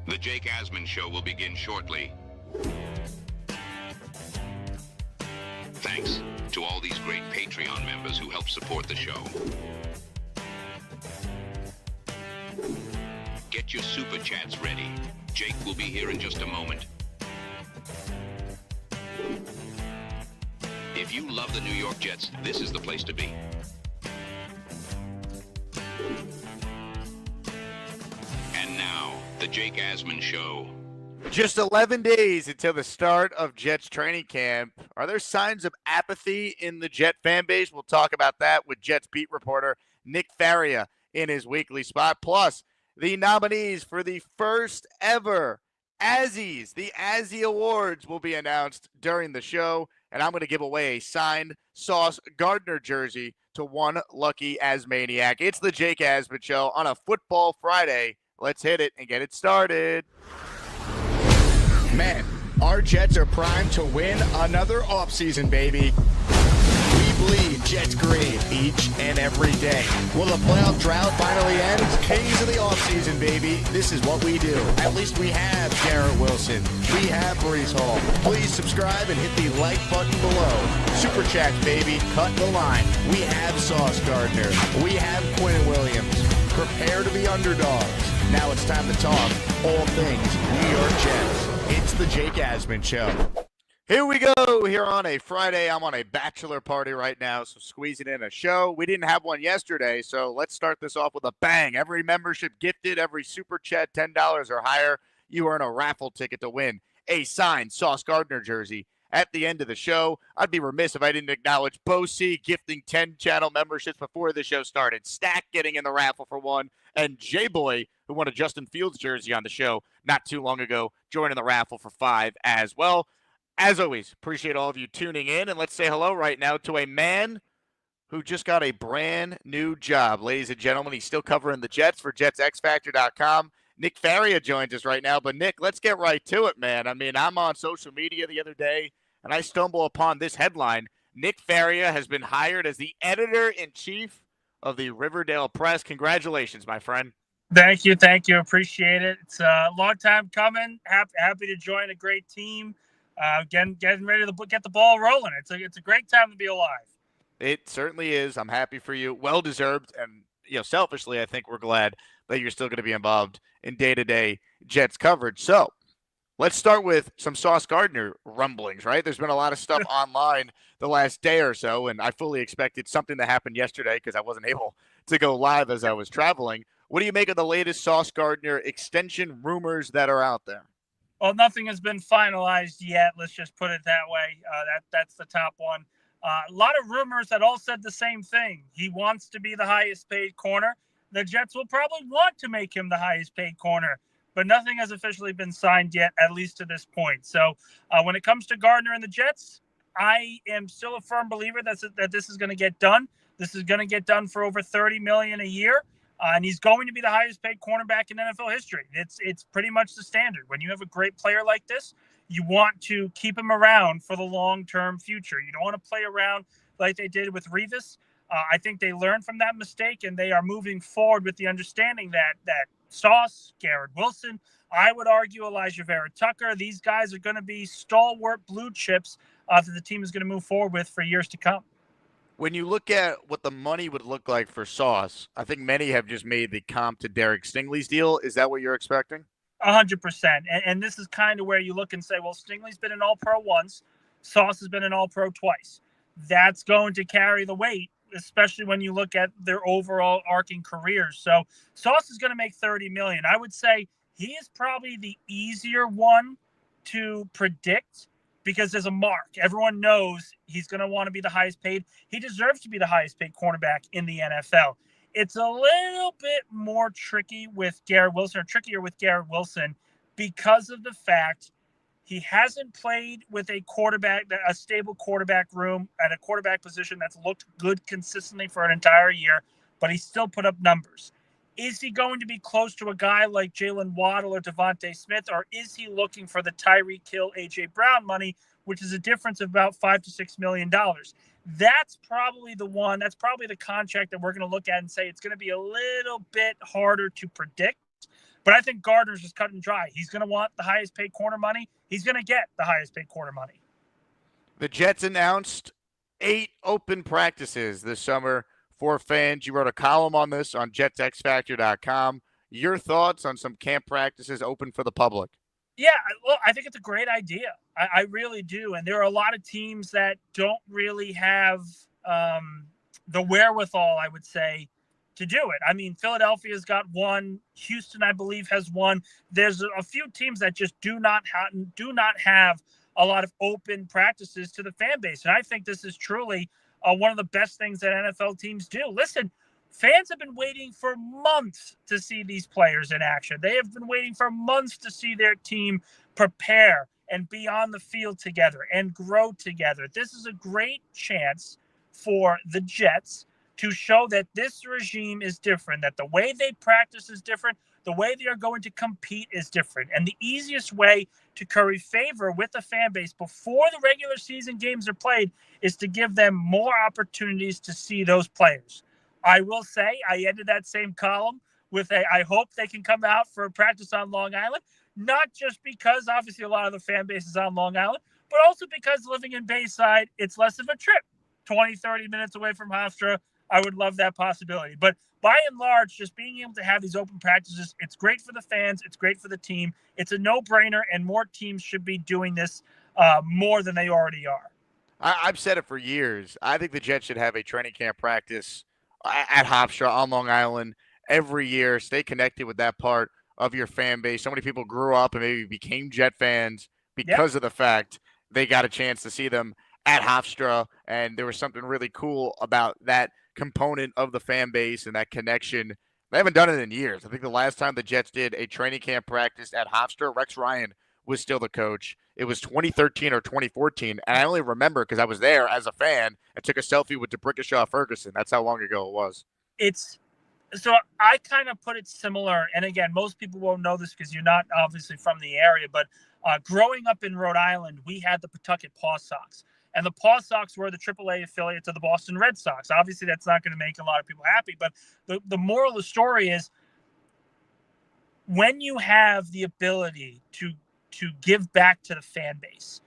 The Jake Asman Show will begin shortly. Thanks to all these great Patreon members who help support the show. Get your super chats ready. Jake will be here in just a moment. If you love the New York Jets, this is the place to be. And now, the Jake Asman Show. Just 11 days until the start of Jets training camp. Are there signs of apathy in the Jet fan base? We'll talk about that with Jets beat reporter Nick Faria in his weekly spot. Plus, the nominees for the first ever Azzies. The Azzie Awards will be announced during the show, and I'm going to give away a signed Sauce Gardner jersey to one lucky Asmaniac. It's the Jake Asman Show on a Football Friday. Let's hit it and get it started. Man, our Jets are primed to win another offseason, baby. We bleed Jets green each and every day. Will the playoff drought finally end? Kings of the offseason, baby. This is what we do. At least we have Garrett Wilson. We have Breece Hall. Please subscribe and hit the like button below. Super chats, baby. Cut the line. We have Sauce Gardner. We have Quinn Williams. Prepare to be underdogs. Now it's time to talk all things New York Jets. It's the Jake Asman Show. Here we go. Here on a Friday. I'm on a bachelor party right now, so squeezing in a show. We didn't have one yesterday, so let's start this off with a bang. Every membership gifted, every super chat, $10 or higher, you earn a raffle ticket to win a signed Sauce Gardner jersey. At the end of the show, I'd be remiss if I didn't acknowledge Bo C gifting 10 channel memberships before the show started. Stack getting in the raffle for one, and J-Boy, who won a Justin Fields jersey on the show not too long ago, joining the raffle for 5 as well. As always, appreciate all of you tuning in, and let's say hello right now to a man who just got a brand new job. Ladies and gentlemen, he's still covering the Jets for JetsXFactor.com. Nick Faria joins us right now. But, Nick, let's get right to it, man. I mean, I'm on social media the other day, and I stumble upon this headline. Nick Faria has been hired as the editor-in-chief of the Riverdale Press. Congratulations, my friend. Thank you. Appreciate it. It's a long time coming. Happy to join a great team. Getting ready to get the ball rolling. It's a great time to be alive. It certainly is. I'm happy for you. Well deserved. And, selfishly, I think we're glad that you're still going to be involved in day-to-day Jets coverage. So let's start with some Sauce Gardner rumblings, right? There's been a lot of stuff online the last day or so, and I fully expected something to happen yesterday because I wasn't able to go live as I was traveling. What do you make of the latest Sauce Gardner extension rumors that are out there? Well, nothing has been finalized yet. Let's just put it that way. That's the top one. A lot of rumors that all said the same thing. He wants to be the highest paid corner. The Jets will probably want to make him the highest paid corner, but nothing has officially been signed yet, at least to this point. So when it comes to Gardner and the Jets, I am still a firm believer that this is going to get done. This is going to get done for over $30 million a year. And he's going to be the highest paid cornerback in NFL history. It's pretty much the standard. When you have a great player like this, you want to keep him around for the long-term future. You don't want to play around like they did with Revis. I think they learned from that mistake, and they are moving forward with the understanding that Sauce, Garrett Wilson, I would argue Elijah Vera Tucker, these guys are going to be stalwart blue chips that the team is going to move forward with for years to come. When you look at what the money would look like for Sauce, I think many have just made the comp to Derek Stingley's deal. Is that what you're expecting? 100%. And this is kind of where you look and say, well, Stingley's been an All-Pro once. Sauce has been an All-Pro twice. That's going to carry the weight, especially when you look at their overall arcing careers. So Sauce is going to make $30 million. I would say he is probably the easier one to predict, because there's a mark. Everyone knows he's going to want to be the highest paid. He deserves to be the highest paid cornerback in the NFL. It's a little bit more tricky with Garrett Wilson, or trickier with Garrett Wilson, because of the fact he hasn't played with a stable quarterback room at a quarterback position that's looked good consistently for an entire year, but he still put up numbers. Is he going to be close to a guy like Jalen Waddle or Devontae Smith, or is he looking for the Tyreek Hill, A.J. Brown money, which is a difference of about $5 to $6 million? That's probably the one. That's probably the contract that we're going to look at and say it's going to be a little bit harder to predict. But I think Gardner's just cut and dry. He's going to want the highest paid corner money. He's going to get the highest paid corner money. The Jets announced 8 open practices this summer for fans. You wrote a column on this on JetsXFactor.com. Your thoughts on some camp practices open for the public? Yeah, well, I think it's a great idea. I really do. And there are a lot of teams that don't really have the wherewithal, I would say, to do it. I mean, Philadelphia's got one. Houston, I believe, has one. There's a few teams that just do not have a lot of open practices to the fan base. And I think this is truly one of the best things that NFL teams do. Listen, fans have been waiting for months to see these players in action. They have been waiting for months to see their team prepare and be on the field together and grow together. This is a great chance for the Jets to show that this regime is different, that the way they practice is different, the way they are going to compete is different. And the easiest way to curry favor with the fan base before the regular season games are played is to give them more opportunities to see those players. I will say I ended that same column with I hope they can come out for a practice on Long Island, not just because obviously a lot of the fan base is on Long Island, but also because living in Bayside, it's less of a trip, 20, 30 minutes away from Hofstra. I would love that possibility. But by and large, just being able to have these open practices, it's great for the fans. It's great for the team. It's a no-brainer, and more teams should be doing this more than they already are. I've said it for years. I think the Jets should have a training camp practice at Hofstra on Long Island every year. Stay connected with that part of your fan base. So many people grew up and maybe became Jet fans because of the fact they got a chance to see them at Hofstra, and there was something really cool about that component of the fan base and that connection. They haven't done it in years. I think the last time the Jets did a training camp practice at Hofstra, Rex Ryan was still the coach. It was 2013 or 2014, and I only remember because I was there as a fan and took a selfie with DeBrickashaw Ferguson. That's how long ago it was. So I kind of put it similar, and again, most people won't know this because you're not obviously from the area, but growing up in Rhode Island, we had the Pawtucket Paw Sox. And the Paw Sox were the AAA affiliate to the Boston Red Sox. Obviously, that's not going to make a lot of people happy. But the moral of the story is when you have the ability to give back to the fan base.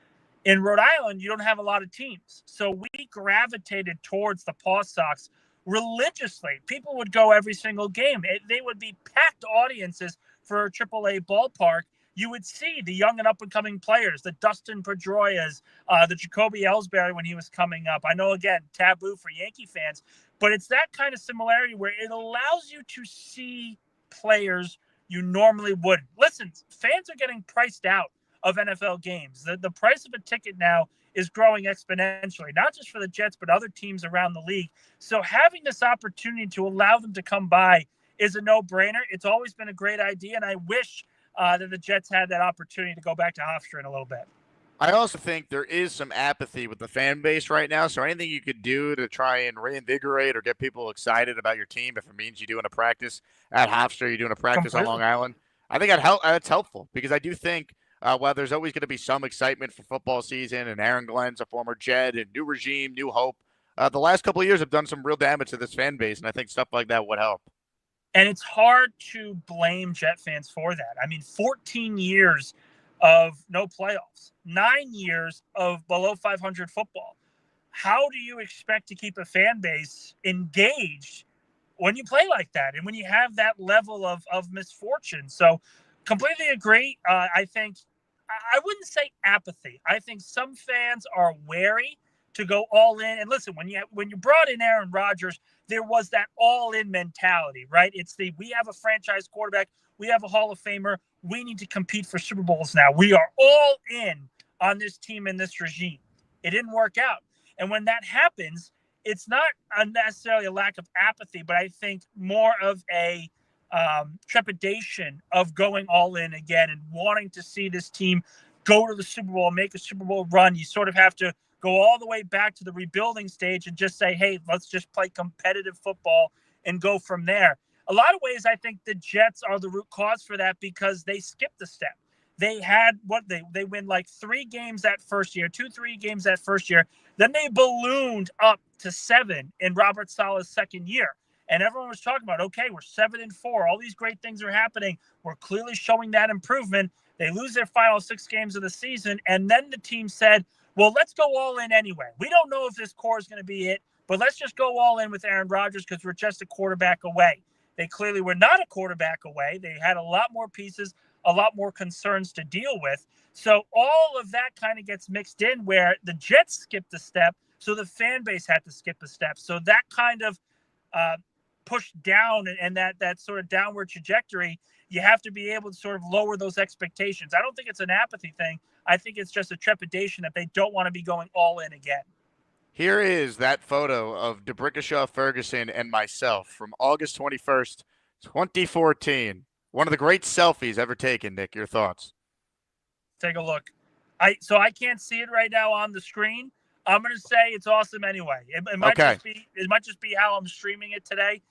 In Rhode Island, you don't have a lot of teams. So we gravitated towards the Paw Sox religiously. People would go every single game. They would be packed audiences for a AAA ballpark. You would see the young and up-and-coming players, the Dustin Pedroias, the Jacoby Ellsbury when he was coming up. I know, again, taboo for Yankee fans, but it's that kind of similarity where it allows you to see players you normally wouldn't. Listen, fans are getting priced out of NFL games. The price of a ticket now is growing exponentially, not just for the Jets, but other teams around the league. So having this opportunity to allow them to come by is a no-brainer. It's always been a great idea, and I wish that the Jets had that opportunity to go back to Hofstra in a little bit. I also think there is some apathy with the fan base right now. So anything you could do to try and reinvigorate or get people excited about your team, if it means you're doing a practice at Hofstra, you're doing a practice on Long Island, I think that's helpful because I do think while there's always going to be some excitement for football season, and Aaron Glenn's a former Jet, and new regime, new hope, the last couple of years have done some real damage to this fan base, and I think stuff like that would help. And it's hard to blame Jet fans for that. I mean, 14 years of no playoffs, 9 years of below 500 football. How do you expect to keep a fan base engaged when you play like that and when you have that level of misfortune? So completely agree. I think I wouldn't say apathy. I think some fans are wary to go all in. And listen, when you brought in Aaron Rodgers, there was that all-in mentality, right? It's we have a franchise quarterback, we have a Hall of Famer, we need to compete for Super Bowls now. We are all in on this team and this regime. It didn't work out. And when that happens, it's not necessarily a lack of apathy, but I think more of a trepidation of going all in again and wanting to see this team go to the Super Bowl, make a Super Bowl run. You sort of have to go all the way back to the rebuilding stage and just say, hey, let's just play competitive football and go from there. A lot of ways, I think the Jets are the root cause for that because they skipped a step. They had they win like 3 games that first year, 2-3 games that first year. Then they ballooned up to 7 in Robert Saleh's second year. And everyone was talking about, okay, we're 7-4. All these great things are happening. We're clearly showing that improvement. They lose their final 6 games of the season. And then the team said, well, let's go all in anyway. We don't know if this core is going to be it, but let's just go all in with Aaron Rodgers because we're just a quarterback away. They clearly were not a quarterback away. They had a lot more pieces, a lot more concerns to deal with. So all of that kind of gets mixed in where the Jets skipped a step, so the fan base had to skip a step. So that kind of pushed down and that sort of downward trajectory, you have to be able to sort of lower those expectations. I don't think it's an apathy thing. I think it's just a trepidation that they don't want to be going all in again. Here is that photo of DeBrickashaw Ferguson and myself from August 21st, 2014. One of the great selfies ever taken, Nick. Your thoughts? Take a look. I can't see it right now on the screen. I'm going to say it's awesome anyway. It might just be how I'm streaming it today.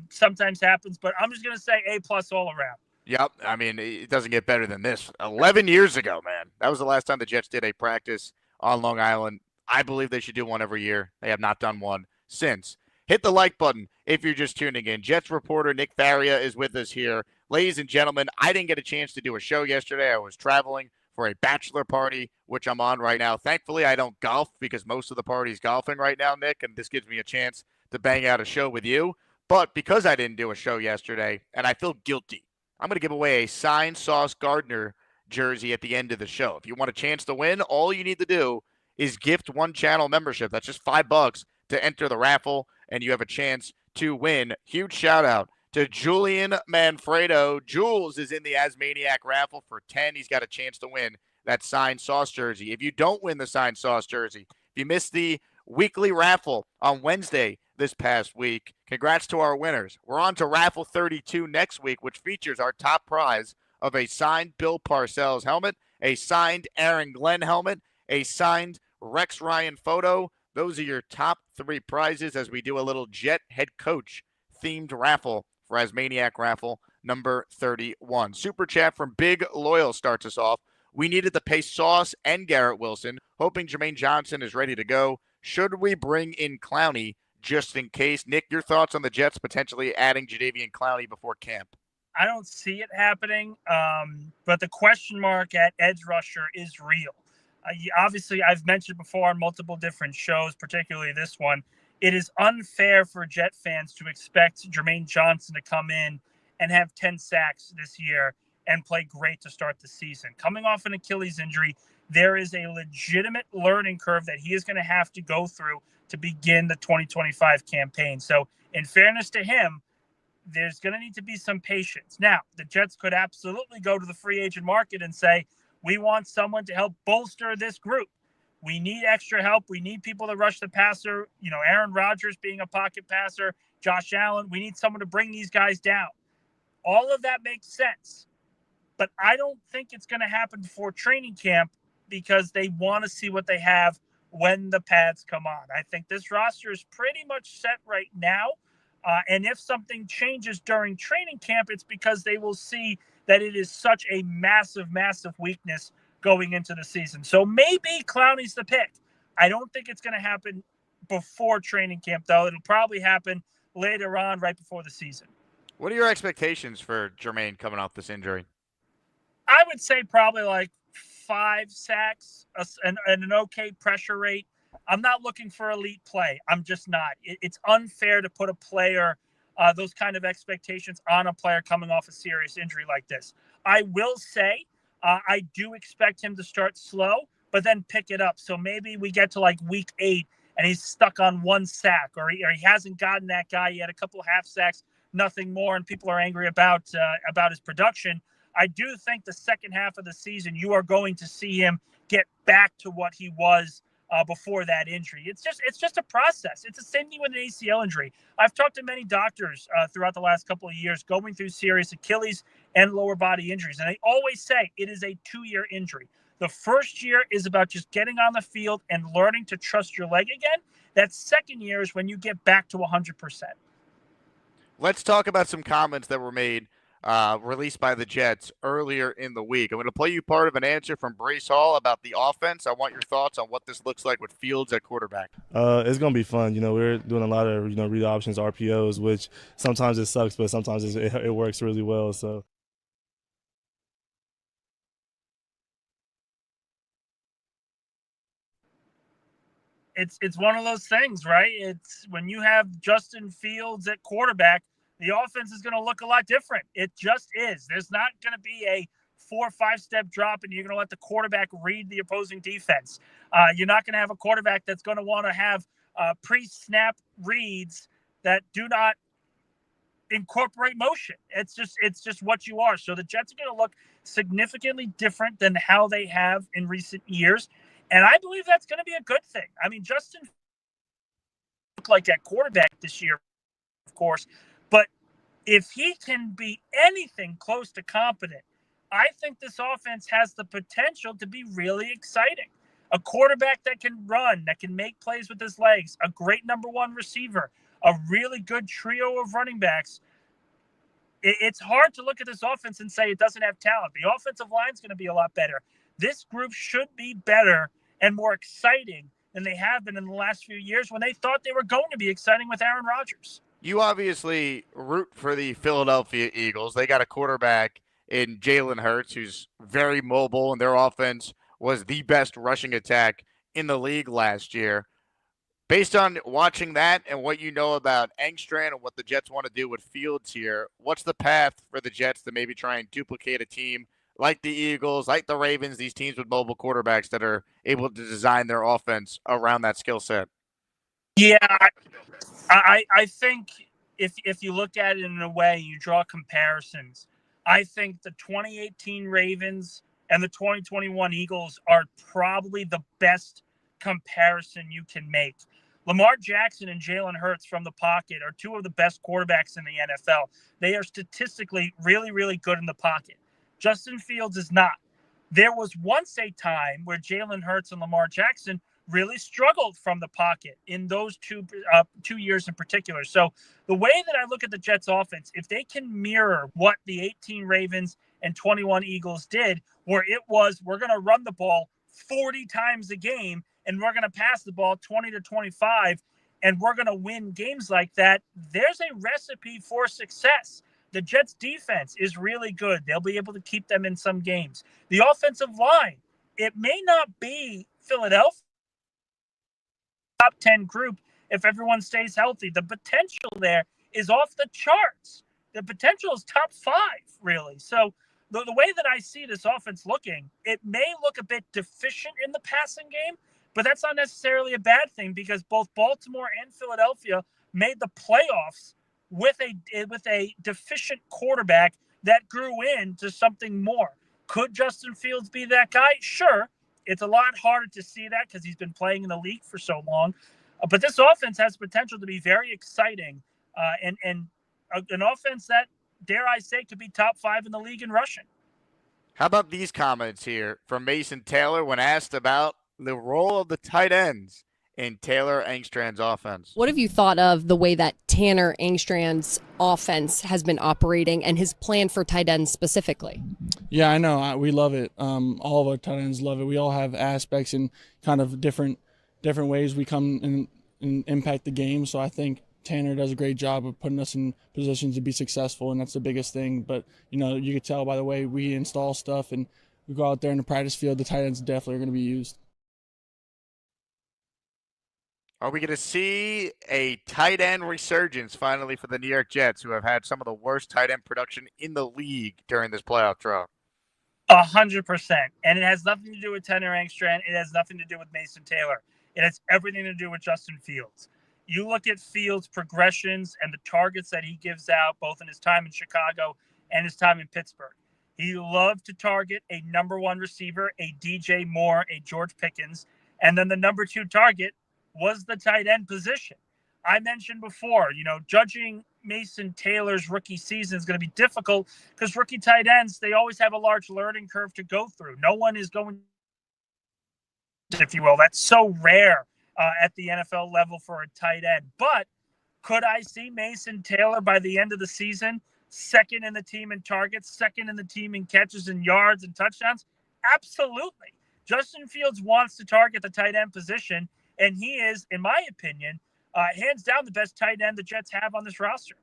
Sometimes happens, but I'm just going to say A+ all around. Yep. I mean, it doesn't get better than this. 11 years ago, man. That was the last time the Jets did a practice on Long Island. I believe they should do one every year. They have not done one since. Hit the like button if you're just tuning in. Jets reporter Nick Faria is with us here. Ladies and gentlemen, I didn't get a chance to do a show yesterday. I was traveling for a bachelor party, which I'm on right now. Thankfully, I don't golf because most of the party's golfing right now, Nick, and this gives me a chance to bang out a show with you. But because I didn't do a show yesterday, and I feel guilty, I'm going to give away a signed Sauce Gardner jersey at the end of the show. If you want a chance to win, all you need to do is gift one channel membership. That's just $5 to enter the raffle, and you have a chance to win. Huge shout out to Julian Manfredo. Jules is in the Asmaniac raffle for 10. He's got a chance to win that signed Sauce jersey. If you don't win the signed Sauce jersey, if you missed the weekly raffle on Wednesday this past week, congrats to our winners. We're on to raffle 32 next week, which features our top prize of a signed Bill Parcells helmet, a signed Aaron Glenn helmet, a signed Rex Ryan photo. Those are your top 3 prizes as we do a little Jet head coach themed raffle for Asmaniac raffle number 31. Super chat from Big Loyal starts us off. We needed to pay Sauce and Garrett Wilson, hoping Jermaine Johnson is ready to go. Should we bring in Clowney just in case? Nick, your thoughts on the Jets potentially adding Jadeveon Clowney before camp? I don't see it happening, but the question mark at edge rusher is real. Obviously, I've mentioned before on multiple different shows, particularly this one, it is unfair for Jet fans to expect Jermaine Johnson to come in and have 10 sacks this year and play great to start the season. Coming off an Achilles injury, there is a legitimate learning curve that he is going to have to go through to begin the 2025 campaign. So in fairness to him, there's going to need to be some patience. Now, the Jets could absolutely go to the free agent market and say, we want someone to help bolster this group. We need extra help. We need people to rush the passer. You know, Aaron Rodgers being a pocket passer, Josh Allen. We need someone to bring these guys down. All of that makes sense. But I don't think it's going to happen before training camp because they want to see what they have when the pads come on. I think this roster is pretty much set right now. And if something changes during training camp, it's because they will see that it is such a massive, massive weakness going into the season. So maybe Clowney's the pick. I don't think it's going to happen before training camp, though. It'll probably happen later on, right before the season. What are your expectations for Jermaine coming off this injury? I would say probably like 5 sacks and an okay pressure rate. I'm not looking for elite play. I'm just not. It's unfair to put a player, those kind of expectations on a player coming off a serious injury like this. I will say I do expect him to start slow, but then pick it up. So maybe we get to like week 8 and he's stuck on 1 sack or he hasn't gotten that guy. He had a couple half sacks, nothing more, and people are angry about his production. I do think the second half of the season, you are going to see him get back to what he was before that injury. It's just a process. It's the same thing with an ACL injury. I've talked to many doctors throughout the last couple of years going through serious Achilles and lower body injuries, and they always say it is a 2-year injury. The first year is about just getting on the field and learning to trust your leg again. That second year is when you get back to 100%. Let's talk about some comments that were made released by the Jets earlier in the week. I'm going to play you part of an answer from Brace Hall about the offense. I want your thoughts on what this looks like with Fields at quarterback. It's going to be fun. We're doing a lot of, read options, RPOs, which sometimes it sucks, but sometimes it works really well. So. It's one of those things, right? It's when you have Justin Fields at quarterback, the offense is going to look a lot different. It just is. There's not going to be a 4 or 5 step drop and you're going to let the quarterback read the opposing defense. You're not going to have a quarterback that's going to want to have pre-snap reads that do not incorporate motion. It's just what you are. So the Jets are going to look significantly different than how they have in recent years. And I believe that's going to be a good thing. I mean, Justin looked like at quarterback this year, of course, but if he can be anything close to competent, I think this offense has the potential to be really exciting. A quarterback that can run, that can make plays with his legs, a great number one receiver, a really good trio of running backs. It's hard to look at this offense and say it doesn't have talent. The offensive line is going to be a lot better. This group should be better and more exciting than they have been in the last few years when they thought they were going to be exciting with Aaron Rodgers. You obviously root for the Philadelphia Eagles. They got a quarterback in Jalen Hurts who's very mobile, and their offense was the best rushing attack in the league last year. Based on watching that and what you know about Engstrand and what the Jets want to do with Fields here, what's the path for the Jets to maybe try and duplicate a team like the Eagles, like the Ravens, these teams with mobile quarterbacks that are able to design their offense around that skill set? Yeah, I think if you look at it in a way, you draw comparisons. I think the 2018 Ravens and the 2021 Eagles are probably the best comparison you can make. Lamar Jackson and Jalen Hurts from the pocket are two of the best quarterbacks in the NFL. They are statistically really, really good in the pocket. Justin Fields is not. There was once a time where Jalen Hurts and Lamar Jackson really struggled from the pocket in those 2 years in particular. So the way that I look at the Jets offense, if they can mirror what the 18 Ravens and 21 Eagles did, where it was, we're going to run the ball 40 times a game and we're going to pass the ball 20 to 25 and we're going to win games like that, there's a recipe for success. The Jets defense is really good. They'll be able to keep them in some games. The offensive line, it may not be Philadelphia top 10 group if everyone stays healthy. The potential there is off the charts. The potential is top 5, really. So the way that I see this offense looking, it may look a bit deficient in the passing game, but that's not necessarily a bad thing because both Baltimore and Philadelphia made the playoffs with a deficient quarterback that grew into something more. Could Justin Fields be that guy? Sure. It's a lot harder to see that because he's been playing in the league for so long. But this offense has potential to be very exciting and an offense that, dare I say, could be top 5 in the league in rushing. How about these comments here from Mason Taylor when asked about the role of the tight ends in Taylor Engstrand's offense? What have you thought of the way that Tanner Engstrand's offense has been operating and his plan for tight ends specifically? Yeah, I know. We love it. All of our tight ends love it. We all have aspects and kind of different ways we come and impact the game. So I think Tanner does a great job of putting us in positions to be successful, and that's the biggest thing. But, you could tell by the way we install stuff and we go out there in the practice field, the tight ends definitely are going to be used. Are we going to see a tight end resurgence finally for the New York Jets, who have had some of the worst tight end production in the league during this playoff draw? 100%. And it has nothing to do with Tanner Engstrand. It has nothing to do with Mason Taylor. It has everything to do with Justin Fields. You look at Fields' progressions and the targets that he gives out, both in his time in Chicago and his time in Pittsburgh. He loved to target a number 1 receiver, a DJ Moore, a George Pickens, and then the number 2 target was the tight end position. I mentioned before, judging Mason Taylor's rookie season is going to be difficult because rookie tight ends, they always have a large learning curve to go through. No one is going, if you will. That's so rare at the NFL level for a tight end. But could I see Mason Taylor by the end of the season second in the team in targets, second in the team in catches and yards and touchdowns? Absolutely. Justin Fields wants to target the tight end position, and he is, in my opinion, hands down the best tight end the Jets have on this roster.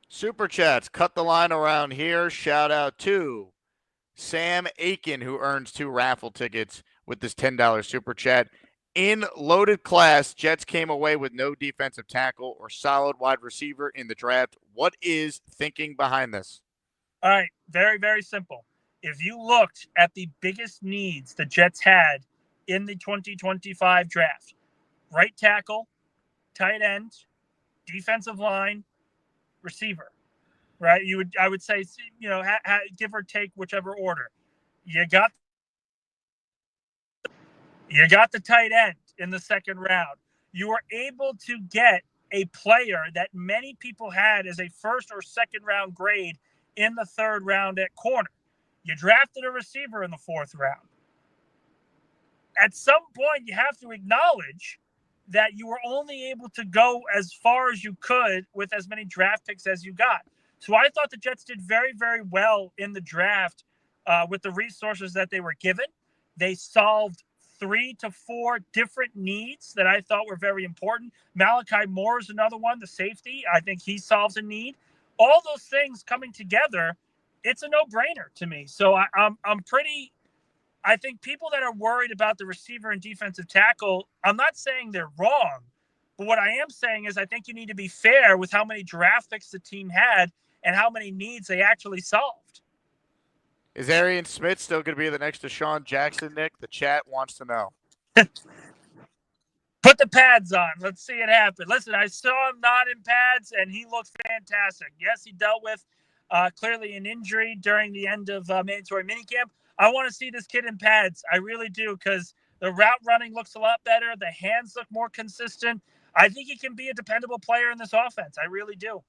Super chats, cut the line around here. Shout out to Sam Aiken, who earns 2 raffle tickets with this $10 super chat. In loaded class, Jets came away with no defensive tackle or solid wide receiver in the draft. What is thinking behind this? All right, very, very simple. If you looked at the biggest needs the Jets had in the 2025 draft, right tackle, tight end, defensive line, receiver, right? I would say, give or take whichever order. You got the tight end in the second round. You were able to get a player that many people had as a first or second round grade in the third round at corner. You drafted a receiver in the fourth round. At some point, you have to acknowledge that you were only able to go as far as you could with as many draft picks as you got. So I thought the Jets did very, very well in the draft with the resources that they were given. They solved 3 to 4 different needs that I thought were very important. Malachi Moore is another one, the safety. I think he solves a need. All those things coming together, it's a no-brainer to me. So I think people that are worried about the receiver and defensive tackle, I'm not saying they're wrong, but what I am saying is I think you need to be fair with how many draft picks the team had and how many needs they actually solved. Is Arian Smith still going to be the next Deshaun Jackson, Nick? The chat wants to know. Put the pads on. Let's see it happen. Listen, I saw him not in pads, and he looked fantastic. Yes, he dealt with clearly an injury during the end of mandatory minicamp. I want to see this kid in pads. I really do, because the route running looks a lot better. The hands look more consistent. I think he can be a dependable player in this offense. I really do.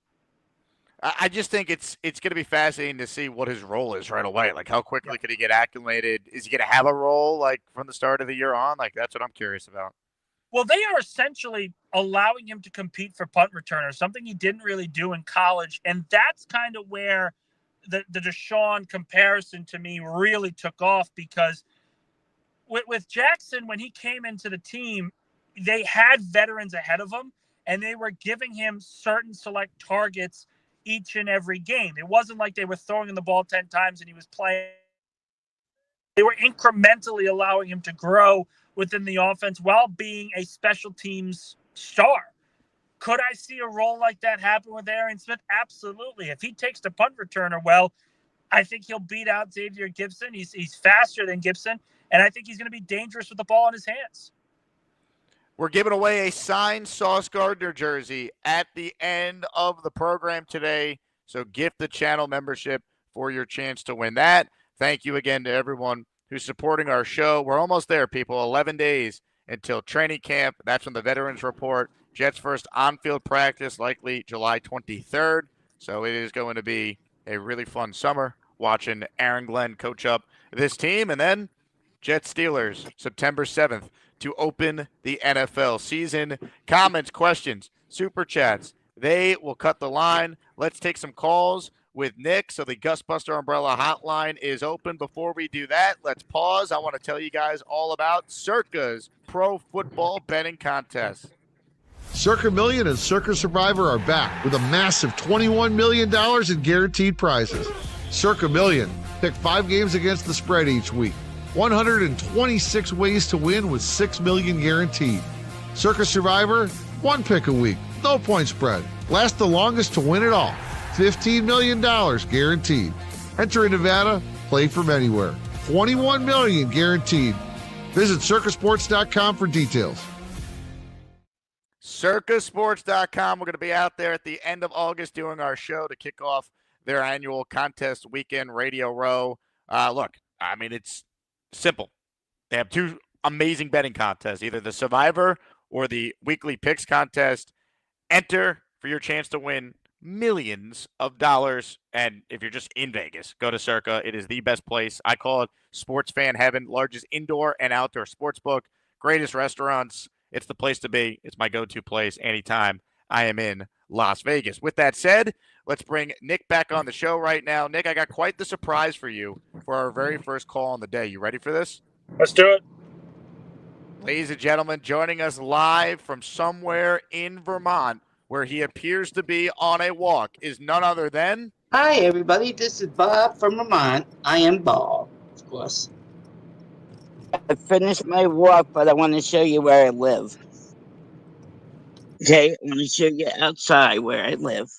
I just think it's going to be fascinating to see what his role is right away. Like, how quickly could he get acclimated? Is he going to have a role, like, from the start of the year on? Like, that's what I'm curious about. Well, they are essentially allowing him to compete for punt returner, something he didn't really do in college. And that's kind of where the Deshaun comparison to me really took off, because with Jackson, when he came into the team, they had veterans ahead of him, and they were giving him certain select targets each and every game. It wasn't like they were throwing him the ball 10 times and he was playing. They were incrementally allowing him to grow within the offense while being a special teams star. Could I see a role like that happen with Arian Smith? Absolutely. If he takes the punt returner well, I think he'll beat out Xavier Gibson. He's faster than Gibson, and I think he's going to be dangerous with the ball in his hands. We're giving away a signed Sauce Gardner jersey at the end of the program today, so gift the channel membership for your chance to win that. Thank you again to everyone who's supporting our show. We're almost there, people. 11 days until training camp. That's when the veterans report. Jets' first on-field practice, likely July 23rd. So it is going to be a really fun summer watching Aaron Glenn coach up this team. And then Jets Steelers, September 7th, to open the NFL season. Comments, questions, super chats, they will cut the line. Let's take some calls with Nick. So the Gusbuster Umbrella hotline is open. Before we do that, let's pause. I want to tell you guys all about Circa's Pro Football Betting Contest. Circa Million and Circa Survivor are back with a massive $21 million in guaranteed prizes. Circa Million, pick 5 games against the spread each week. 126 ways to win with $6 million guaranteed. Circa Survivor, 1 pick a week, no point spread. Last the longest to win it all. $15 million guaranteed. Enter in Nevada, play from anywhere. $21 million guaranteed. Visit circasports.com for details. Circasports.com. We're going to be out there at the end of August doing our show to kick off their annual contest weekend, Radio Row. Look, I mean, it's simple. They have 2 amazing betting contests, either the Survivor or the Weekly Picks contest. Enter for your chance to win millions of dollars. And if you're just in Vegas, go to Circa. It is the best place. I call it sports fan heaven. Largest indoor and outdoor sports book. Greatest restaurants. It's the place to be. It's my go-to place anytime I am in Las Vegas. With that said, let's bring Nick back on the show right now. Nick, I got quite the surprise for you for our very first call on the day. You ready for this? Let's do it. Ladies and gentlemen, joining us live from somewhere in Vermont where he appears to be on a walk is none other than... Hi, everybody. This is Bob from Vermont. I am Bob, of course. I finished my walk, but I want to show you where I live. Okay, I want to show you outside where I live.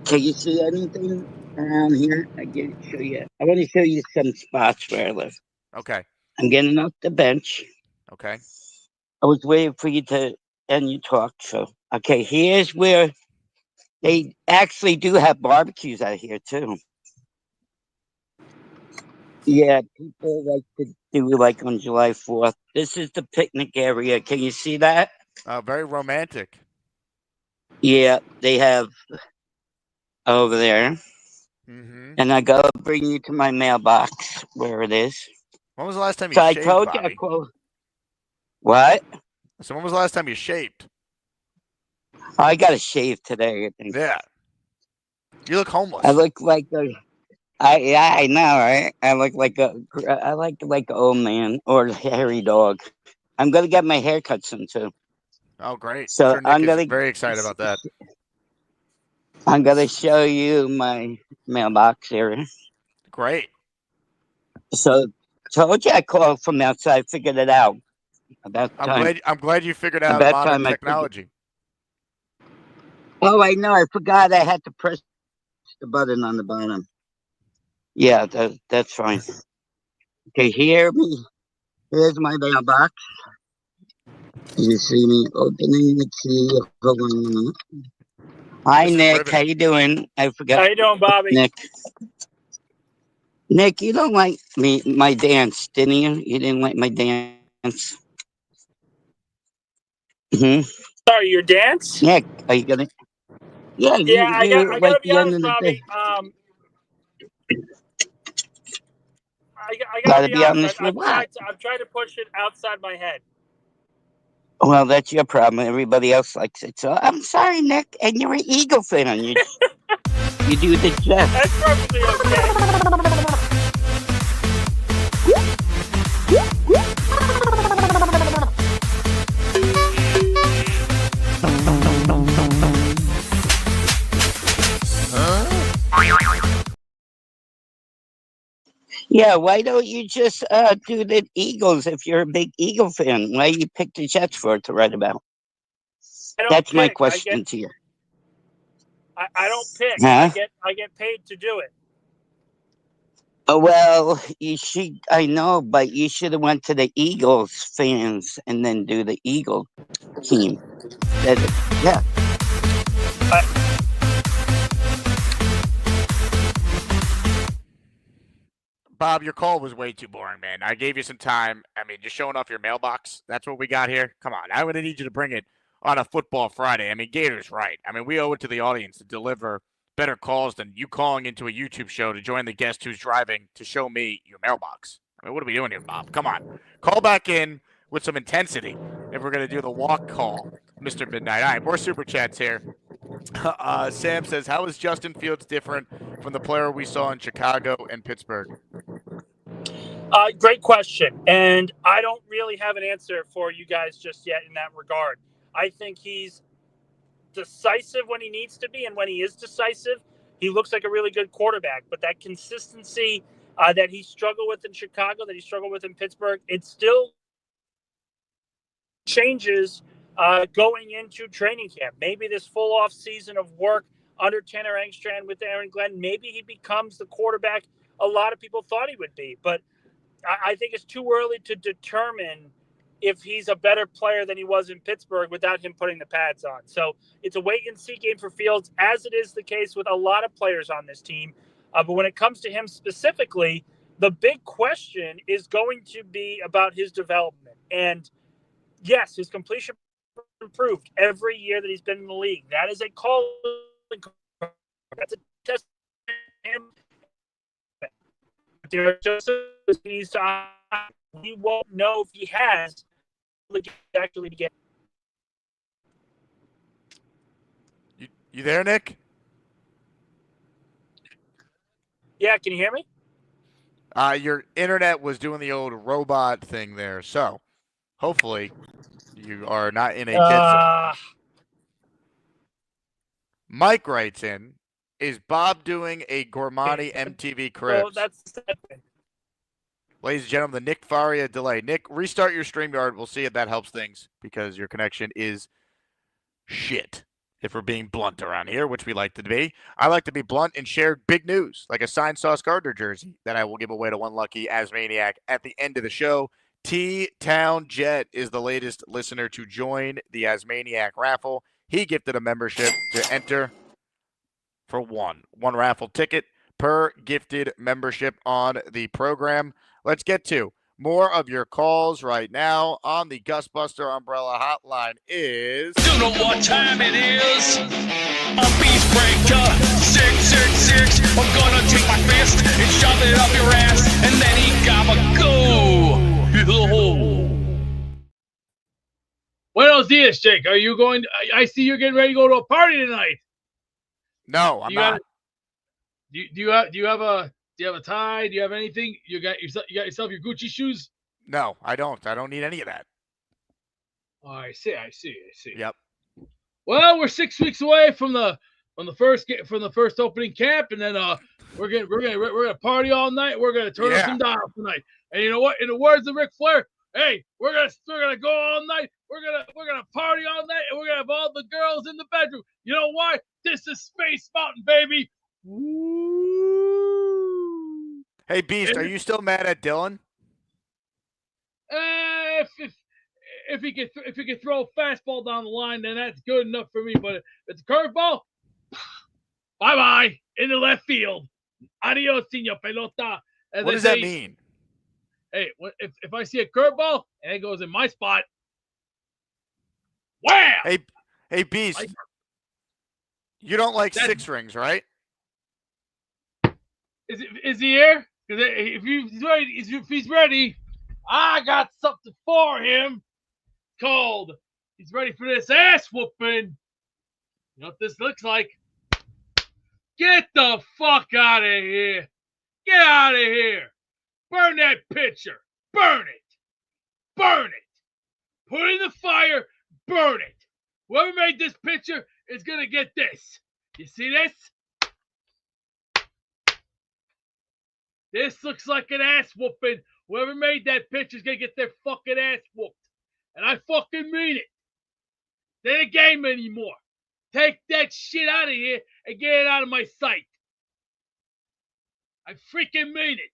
Can you see anything around here? I want to show you some spots where I live. Okay. I'm getting off the bench. Okay. I was waiting for you to end your talk. So, okay, here's where they actually do have barbecues out here, too. Yeah, people like to do like on July 4th. This is the picnic area. Can you see that? Very romantic. Yeah, they have over there. Mm-hmm. And I gotta bring you to my mailbox where it is. When was the last time you So I shaved, told Bobby? you I closed. What? So when was the last time you shaved? I got a shave today, I think. Yeah. You look homeless. I look like I know, right? I look like an old man or a hairy dog. I'm gonna get my hair cut soon too. Oh, great. So I'm sure Nick is very excited about that. I'm gonna show you my mailbox area. Great. So told you I called from outside, figured it out. About time. I'm glad you figured out About modern time technology. Oh, I know. I forgot I had to press the button on the bottom. Yeah, that's fine. Okay, here's my mailbox. You see me opening the key. Hold on a minute. Hi, Nick. riveting. How you doing? I forgot. How you doing, Bobby? Nick, you don't like my dance, didn't you? You didn't like my dance. Sorry, your dance? Nick, are you gonna? Yeah, Yeah, I you gotta like be the end honest, of the day. Bobby. I Gotta gotta be be honest. honest with what? I've tried to push it outside my head. Well, that's your problem. Everybody else likes it. So I'm sorry, Nick. And you're an Eagle fan. You do the Jets. That's perfectly okay. Yeah, why don't you just do the Eagles if you're a big Eagle fan? Why you pick the Jets for it to write about? That's my question to you. I don't pick. Huh? I get paid to do it. Oh, well, you should. I know, but you should have went to the Eagles fans and then do the Eagle team. Yeah. Bob, your call was way too boring, man. I gave you some time. I mean, just showing off your mailbox. That's what we got here. Come on. I would need you to bring it on a football Friday. I mean, Gator's right. I mean, we owe it to the audience to deliver better calls than you calling into a YouTube show to join the guest who's driving to show me your mailbox. I mean, what are we doing here, Bob? Come on. Call back in with some intensity if we're going to do the walk call, Mr. Midnight. All right, more super chats here. Sam says, how is Justin Fields different from the player we saw in Chicago and Pittsburgh? Great question. And I don't really have an answer for you guys just yet in that regard. I think he's decisive when he needs to be, and when he is decisive, he looks like a really good quarterback. But that consistency that he struggled with in Chicago, that he struggled with in Pittsburgh, it still changes going into training camp. Maybe this full off season of work under Tanner Engstrand with Aaron Glenn, maybe he becomes the quarterback a lot of people thought he would be. But I think it's too early to determine if he's a better player than he was in Pittsburgh without him putting the pads on. So it's a wait-and-see game for Fields, as it is the case with a lot of players on this team. But when it comes to him specifically, the big question is going to be about his development. And yes, his completion improved every year that he's been in the league. That is a calling card. That's a test for him. There are just needs to. We won't know if he has actually get. You there, Nick? Yeah, can you hear me? Your internet was doing the old robot thing there, so hopefully you are not in a dead zone. Mike writes in, is Bob doing a Gormani MTV Cribs? Well, that's Ladies and gentlemen, the Nick Faria delay. Nick, restart your StreamYard. We'll see if that helps things because your connection is shit, if we're being blunt around here, which we like to be. I like to be blunt and share big news, like a signed Sauce Gardner jersey that I will give away to one lucky Asmaniac at the end of the show. T-Town Jet is the latest listener to join the Asmaniac raffle. He gifted a membership to enter for one raffle ticket per gifted membership on the program. Let's get to more of your calls right now on the Gusbuster Umbrella Hotline is... You know what time it is? A beast breaker, 666. I'm gonna take my fist and shove it up your ass, and then he gotta go. Buenos dias, Jake. Are you going? I see you're getting ready to go to a party tonight. No, I'm not. Do you have a tie? Do you have anything? You got yourself your Gucci shoes? No, I don't. I don't need any of that. Oh, I see. Yep. Well, we're 6 weeks away from the first opening camp, and then we're gonna party all night. We're gonna turn up some dials tonight. And you know what? In the words of Ric Flair, hey, we're gonna go all night. We're gonna party all night, and we're gonna have all the girls in the bedroom. You know why? This is Space Mountain, baby. Woo! Hey, Beast, are you still mad at Dylan? If he can throw a fastball down the line, then that's good enough for me. But if it's a curveball, bye in the left field. Adios, señor pelota. What does that mean? Hey, if I see a curveball and it goes in my spot, wham! Hey, Beast, you don't like six rings, right? Is he here? Because if he's ready, I got something for him. Called. He's ready for this ass whooping. You know what this looks like? Get the fuck out of here! Get out of here! Burn that picture! Burn it! Burn it! Put it in the fire! Burn it! Whoever made this picture is gonna get this. You see this? This looks like an ass whooping. Whoever made that picture is gonna get their fucking ass whooped. And I fucking mean it. It ain't a game anymore. Take that shit out of here and get it out of my sight. I freaking mean it.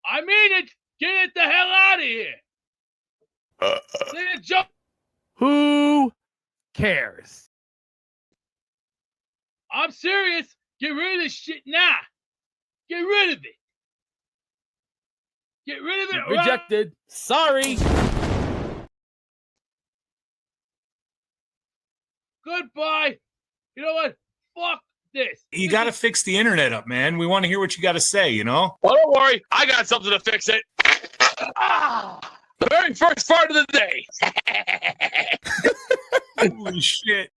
I mean it. Get it the hell out of here. Who cares? I'm serious. Get rid of this shit now. Get rid of it. Get rid of it. Rejected. Sorry. Goodbye. You know what? Fuck this. You got to fix the internet up, man. We want to hear what you got to say, you know? Well, don't worry. I got something to fix it. The very first part of the day. Holy shit.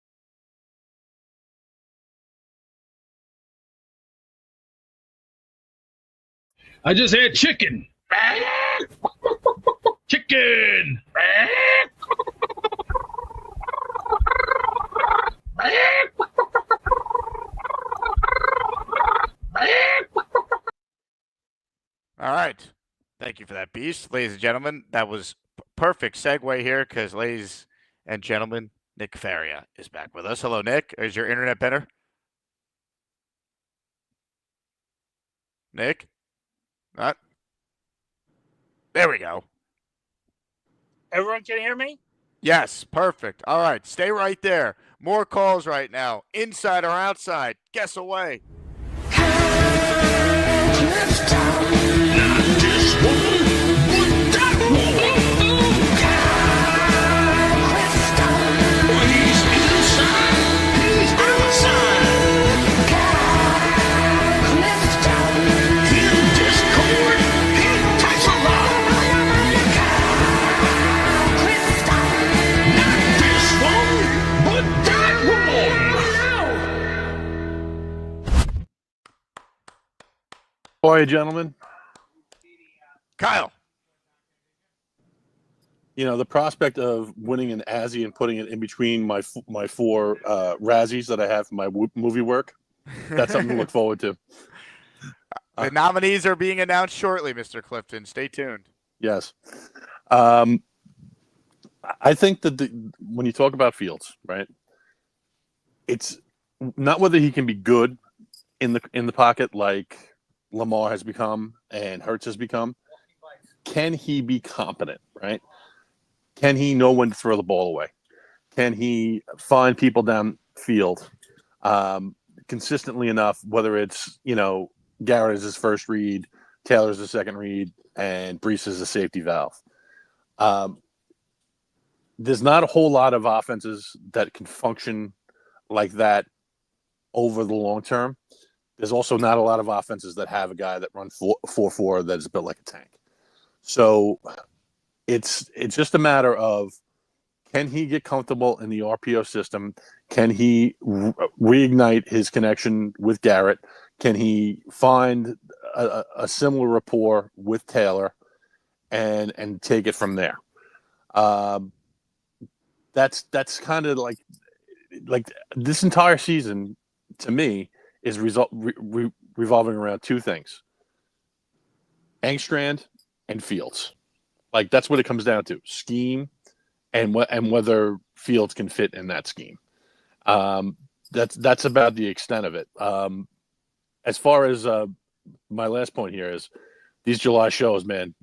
I just had chicken. Chicken. All right. Thank you for that, Beast. Ladies and gentlemen, that was perfect segue here because, ladies and gentlemen, Nick Faria is back with us. Hello, Nick. Is your internet better? Nick? Not. There we go. Everyone can hear me? Yes, perfect. All right, stay right there. More calls right now. Inside or outside? Guess away. are you, gentlemen? Kyle. You know, the prospect of winning an Azzy and putting it in between my 4 Razzies that I have for my movie work, that's something to look forward to. The nominees are being announced shortly, Mr. Clifton. Stay tuned. Yes. I think that when you talk about Fields, right, it's not whether he can be good in the pocket like Lamar has become and Hurts has become. Can he be competent, right? Can he know when to throw the ball away? Can he find people downfield consistently enough, whether it's, Garrett is his first read, Taylor's the second read, and Brees is a safety valve. There's not a whole lot of offenses that can function like that over the long term. There's also not a lot of offenses that have a guy that runs 4-4 that is built like a tank. So it's just a matter of, can he get comfortable in the RPO system? Can he reignite his connection with Garrett? Can he find a similar rapport with Taylor and take it from there? That's kind of like this entire season to me is revolving around 2 things: Engstrand and Fields. Like, that's what it comes down to: scheme and whether Fields can fit in that scheme. That's about the extent of it. As far as my last point here is, these July shows, man,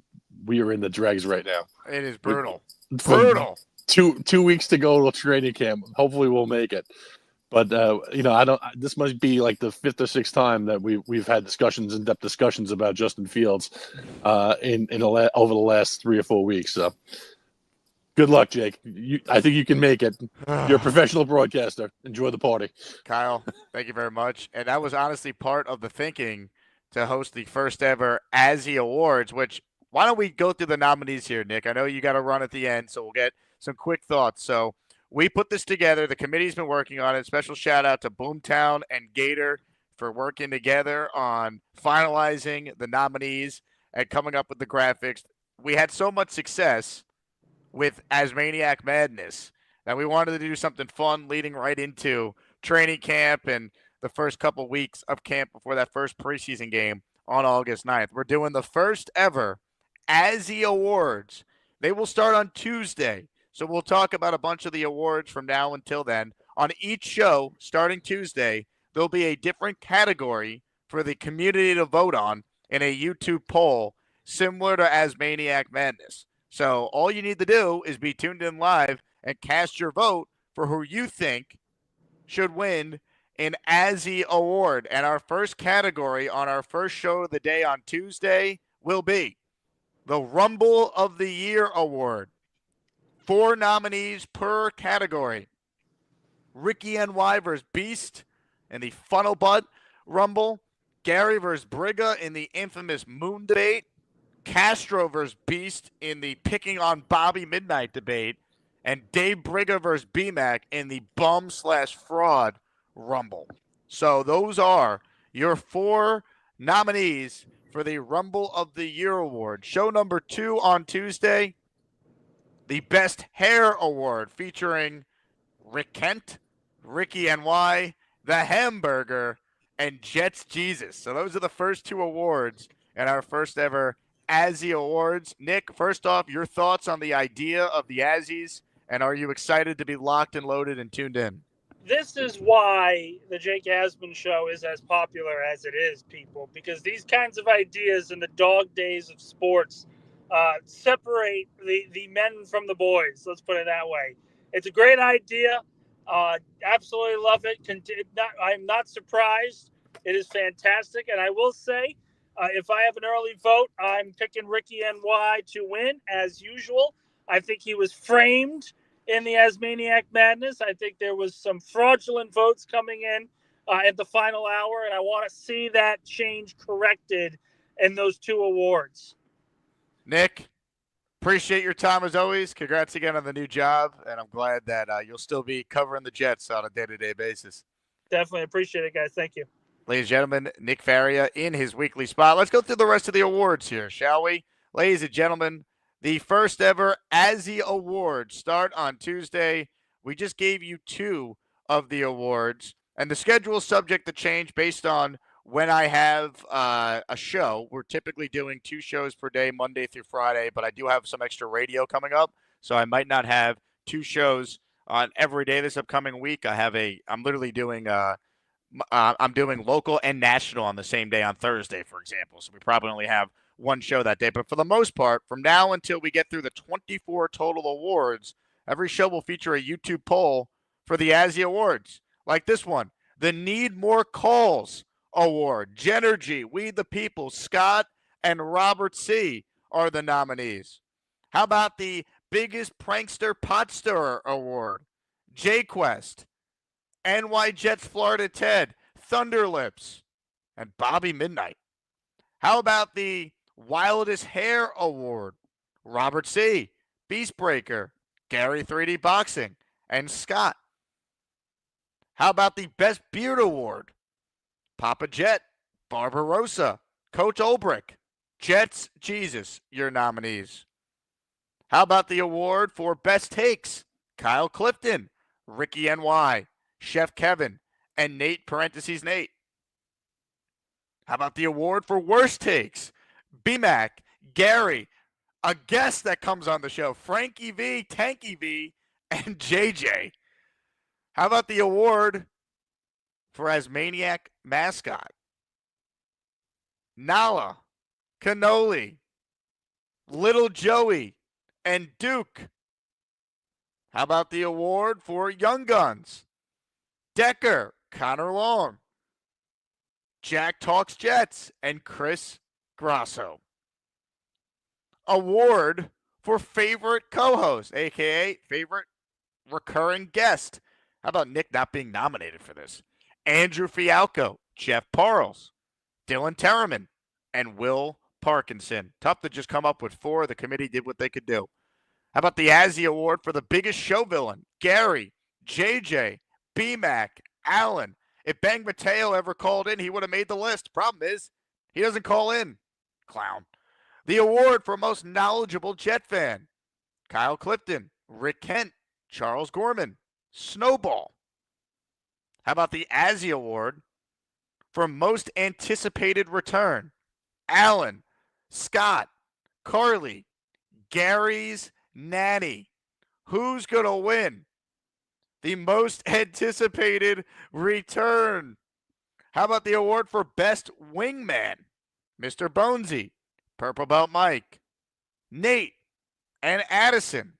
we are in the dregs right now. It is brutal. Brutal. 2 weeks to go to training camp. Hopefully we'll make it. But this must be like the 5th or 6th time that we've had in-depth discussions about Justin Fields over the last 3 or 4 weeks. So good luck, Jake. I think you can make it. You're a professional broadcaster. Enjoy the party. Kyle, thank you very much. And that was honestly part of the thinking to host the first ever Azzy Awards, which, why don't we go through the nominees here, Nick? I know you got to run at the end, so we'll get some quick thoughts. So we put this together. The committee's been working on it. Special shout out to Boomtown and Gator for working together on finalizing the nominees and coming up with the graphics. We had so much success with Asmaniac Madness that we wanted to do something fun leading right into training camp and the first couple weeks of camp before that first preseason game on August 9th. We're doing the first ever Azzy Awards. They will start on Tuesday. So we'll talk about a bunch of the awards from now until then. On each show, starting Tuesday, there'll be a different category for the community to vote on in a YouTube poll, similar to Asmaniac Madness. So all you need to do is be tuned in live and cast your vote for who you think should win an Azzy Award. And our first category on our first show of the day on Tuesday will be the Rumble of the Year Award. 4 nominees per category. Ricky NY versus Beast in the Funnel Butt Rumble. Gary versus Brigga in the infamous Moon Debate. Castro versus Beast in the Picking on Bobby Midnight Debate. And Dave Brigga versus BMAC in the Bum/Fraud Rumble. So those are your 4 nominees for the Rumble of the Year Award. Show number 2 on Tuesday, the Best Hair Award, featuring Rick Kent, Ricky NY, The Hamburger, and Jets Jesus. So those are the first 2 awards in our first ever Azzy Awards. Nick, first off, your thoughts on the idea of the Azzies, and are you excited to be locked and loaded and tuned in? This is why the Jake Asman Show is as popular as it is, people, because these kinds of ideas in the dog days of sports separate the men from the boys. Let's put it that way. It's a great idea. Absolutely love it. I'm not surprised. It is fantastic. And I will say, if I have an early vote, I'm picking Ricky NY to win, as usual. I think he was framed in the Asmaniac Madness. I think there was some fraudulent votes coming in at the final hour, and I want to see that change corrected in those 2 awards. Nick, appreciate your time as always. Congrats again on the new job, and I'm glad that you'll still be covering the Jets on a day-to-day basis. Definitely appreciate it, guys. Thank you. Ladies and gentlemen, Nick Faria in his weekly spot. Let's go through the rest of the awards here, shall we? Ladies and gentlemen, the first ever ASI Awards start on Tuesday. We just gave you 2 of the awards, and the schedule is subject to change based on when I have a show. We're typically doing 2 shows per day, Monday through Friday, but I do have some extra radio coming up, so I might not have 2 shows on every day this upcoming week. I'm literally doing I'm doing local and national on the same day on Thursday, for example. So we probably only have 1 show that day. But for the most part, from now until we get through the 24 total awards, every show will feature a YouTube poll for the ASI Awards. Like this one, the Need More Calls Award. Genergy, We the People, Scott, and Robert C. are the nominees. How about the Biggest Prankster Pot Stirrer Award? J-Quest, NY Jets Florida Ted, Thunderlips, and Bobby Midnight. How about the Wildest Hair Award? Robert C., Beastbreaker, Gary 3D Boxing, and Scott. How about the Best Beard Award? Papa Jet, Barbarossa, Coach Olbrich, Jets Jesus, your nominees. How about the award for Best Takes? Kyle Clifton, Ricky NY, Chef Kevin, and Nate (Nate). How about the award for Worst Takes? B-Mac, Gary, a guest that comes on the show, Frankie V, Tanky V, and JJ. How about the award for Asmaniac Mascot? Nala, Cannoli, Little Joey, and Duke. How about the award for Young Guns? Decker, Connor Long, Jack Talks Jets, and Chris Grasso. Award for favorite co-host, a.k.a. favorite recurring guest. How about Nick not being nominated for this? Andrew Fialco, Jeff Parles, Dylan Terriman, and Will Parkinson. Tough to just come up with 4. The committee did what they could do. How about the ASI Award for the biggest show villain? Gary, JJ, B-Mac, Allen. If Bang Mateo ever called in, he would have made the list. Problem is, he doesn't call in. Clown. The award for most knowledgeable Jet fan. Kyle Clifton, Rick Kent, Charles Gorman, Snowball. How about the ASI Award for most anticipated return? Allen, Scott, Carly, Gary's Nanny. Who's going to win the most anticipated return? How about the award for Best Wingman? Mr. Bonesy, Purple Belt Mike, Nate, and Addison.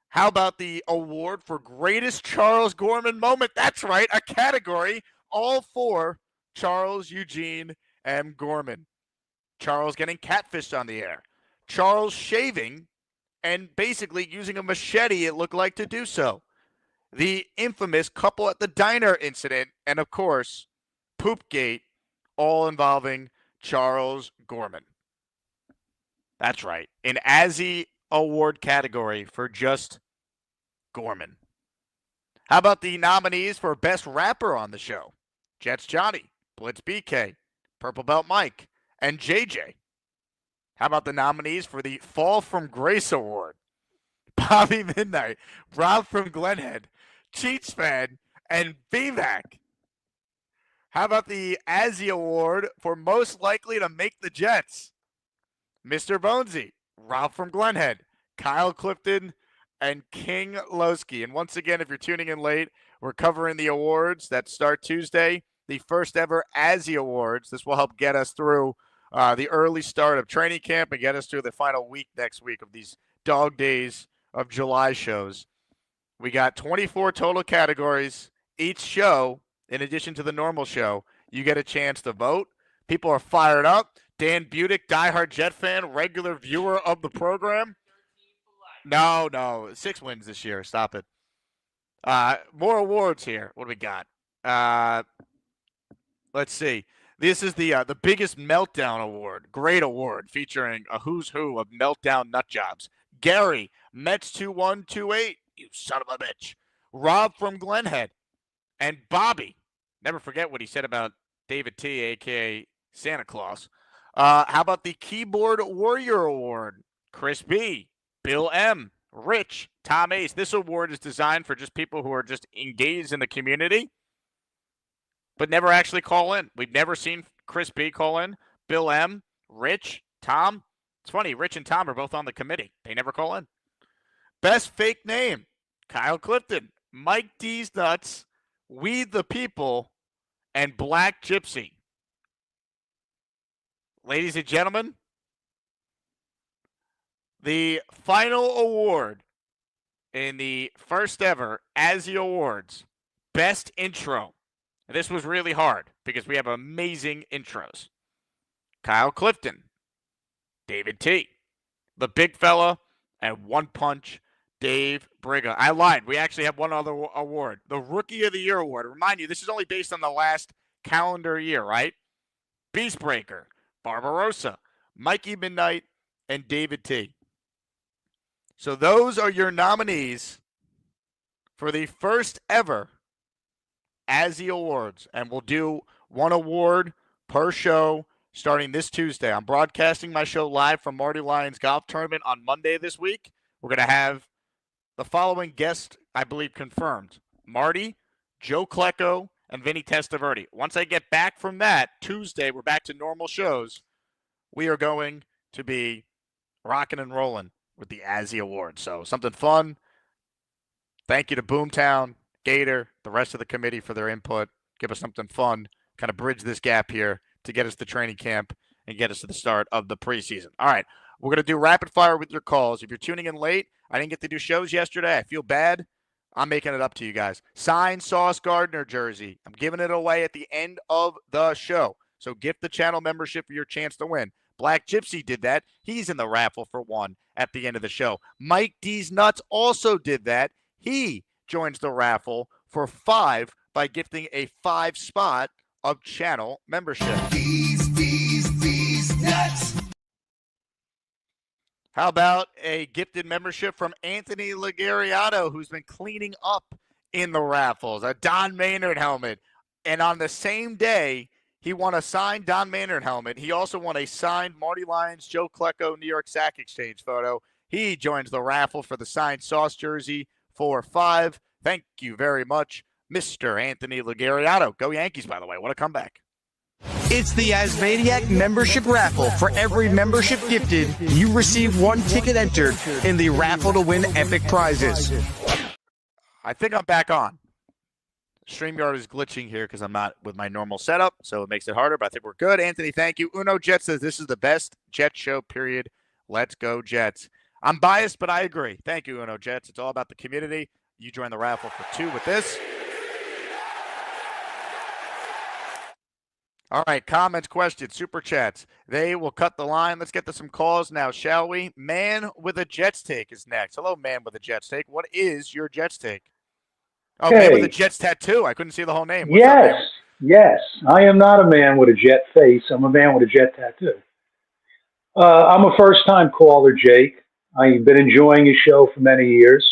How about the award for Greatest Charles Gorman Moment? That's right, a category all for Charles Eugene M. Gorman. Charles getting catfished on the air. Charles shaving and basically using a machete, it looked like, to do so. The infamous couple at the diner incident, and of course, Poopgate, all involving Charles Gorman. That's right, an ASI Award category for just Gorman. How about the nominees for Best Rapper on the show? Jets Johnny, Blitz BK, Purple Belt Mike, and JJ. How about the nominees for the Fall from Grace Award? Bobby Midnight, Rob from Glenhead, Cheats Fan, and BVAC. How about the ASI Award for Most Likely to Make the Jets? Mr. Bonesy, Rob from Glenhead, Kyle Clifton, and King Lowski. And once again, if you're tuning in late, we're covering the awards that start Tuesday, the first ever ASI Awards. This will help get us through the early start of training camp and get us through the final week next week of these dog days of July shows. We got 24 total categories. Each show, in addition to the normal show, you get a chance to vote. People are fired up. Dan Budick, diehard Jet fan, regular viewer of the program. No, 6 wins this year. Stop it. More awards here. What do we got? Let's see. This is the Biggest Meltdown Award. Great award featuring a who's who of meltdown nut jobs. Gary, Mets 2128, you son of a bitch. Rob from Glenhead. And Bobby, Never forget what he said about David T, a.k.a. Santa Claus. How about the Keyboard Warrior Award? Chris B, Bill M, Rich, Tom Ace. This award is designed for just people who are just engaged in the community, but never actually call in. We've never seen Chris B call in. Bill M, Rich, Tom. It's funny, Rich and Tom are both on the committee. They never call in. Best fake name, Kyle Clifton, Mike D's Nuts, We the People, and Black Gypsy. Ladies and gentlemen, the final award in the first ever Azzy Awards, Best Intro. This was really hard because we have amazing intros. Kyle Clifton, David T, the big fella, and One Punch, Dave Briga. I lied. We actually have one other award, the Rookie of the Year award. Remind you, this is only based on the last calendar year, right? Beastbreaker, Barbarossa, Mikey Midnight, and David T. So those are your nominees for the first ever Azzy Awards. And we'll do one award per show starting this Tuesday. I'm broadcasting my show live from Marty Lyons Golf Tournament on Monday this week. We're going to have the following guests, I believe, confirmed. Marty, Joe Klecko, and Vinny Testaverde. Once I get back from that, Tuesday, we're back to normal shows. We are going to be rocking and rolling with the Azzy Awards. So something fun. Thank you to Boomtown, Gator, the rest of the committee for their input. Give us something fun, kind of bridge this gap here to get us to training camp and get us to the start of the preseason. All right, we're going to do rapid fire with your calls. If you're tuning in late, I didn't get to do shows yesterday. I feel bad. I'm making it up to you guys. Signed Sauce Gardner jersey. I'm giving it away at the end of the show. So gift the channel membership for your chance to win. Black Gypsy did that. He's in the raffle for one at the end of the show. Mike D's Nuts also did that. He joins the raffle for 5 by gifting a 5 spot of channel membership. D's Nuts. How about a gifted membership from Anthony Ligariato, who's been cleaning up in the raffles? A Don Maynard helmet. And on the same day, he won a signed Don Maynard helmet. He also won a signed Marty Lyons, Joe Klecko, New York Sack Exchange photo. He joins the raffle for the signed Sauce jersey for 5. Thank you very much, Mr. Anthony Ligariato. Go Yankees, by the way. What a comeback. It's the Asmaniac membership raffle. For every membership gifted, you receive 1 ticket entered in the raffle to win epic prizes. I think I'm back on. StreamYard is glitching here because I'm not with my normal setup, so it makes it harder, but I think we're good. Anthony, thank you. Uno Jet says this is the best Jet show, period. Let's go, Jets. I'm biased, but I agree. Thank you, Uno Jets. It's all about the community. You join the raffle for 2 with this. All right, comments, questions, super chats. They will cut the line. Let's get to some calls now, shall we? Man with a Jets take is next. Hello, man with a Jets take. What is your Jets take? Oh, hey. Man with a Jets tattoo. I couldn't see the whole name. What's up, man? Yes. I am not a man with a Jet face. I'm a man with a Jet tattoo. I'm a first-time caller, Jake. I've been enjoying your show for many years.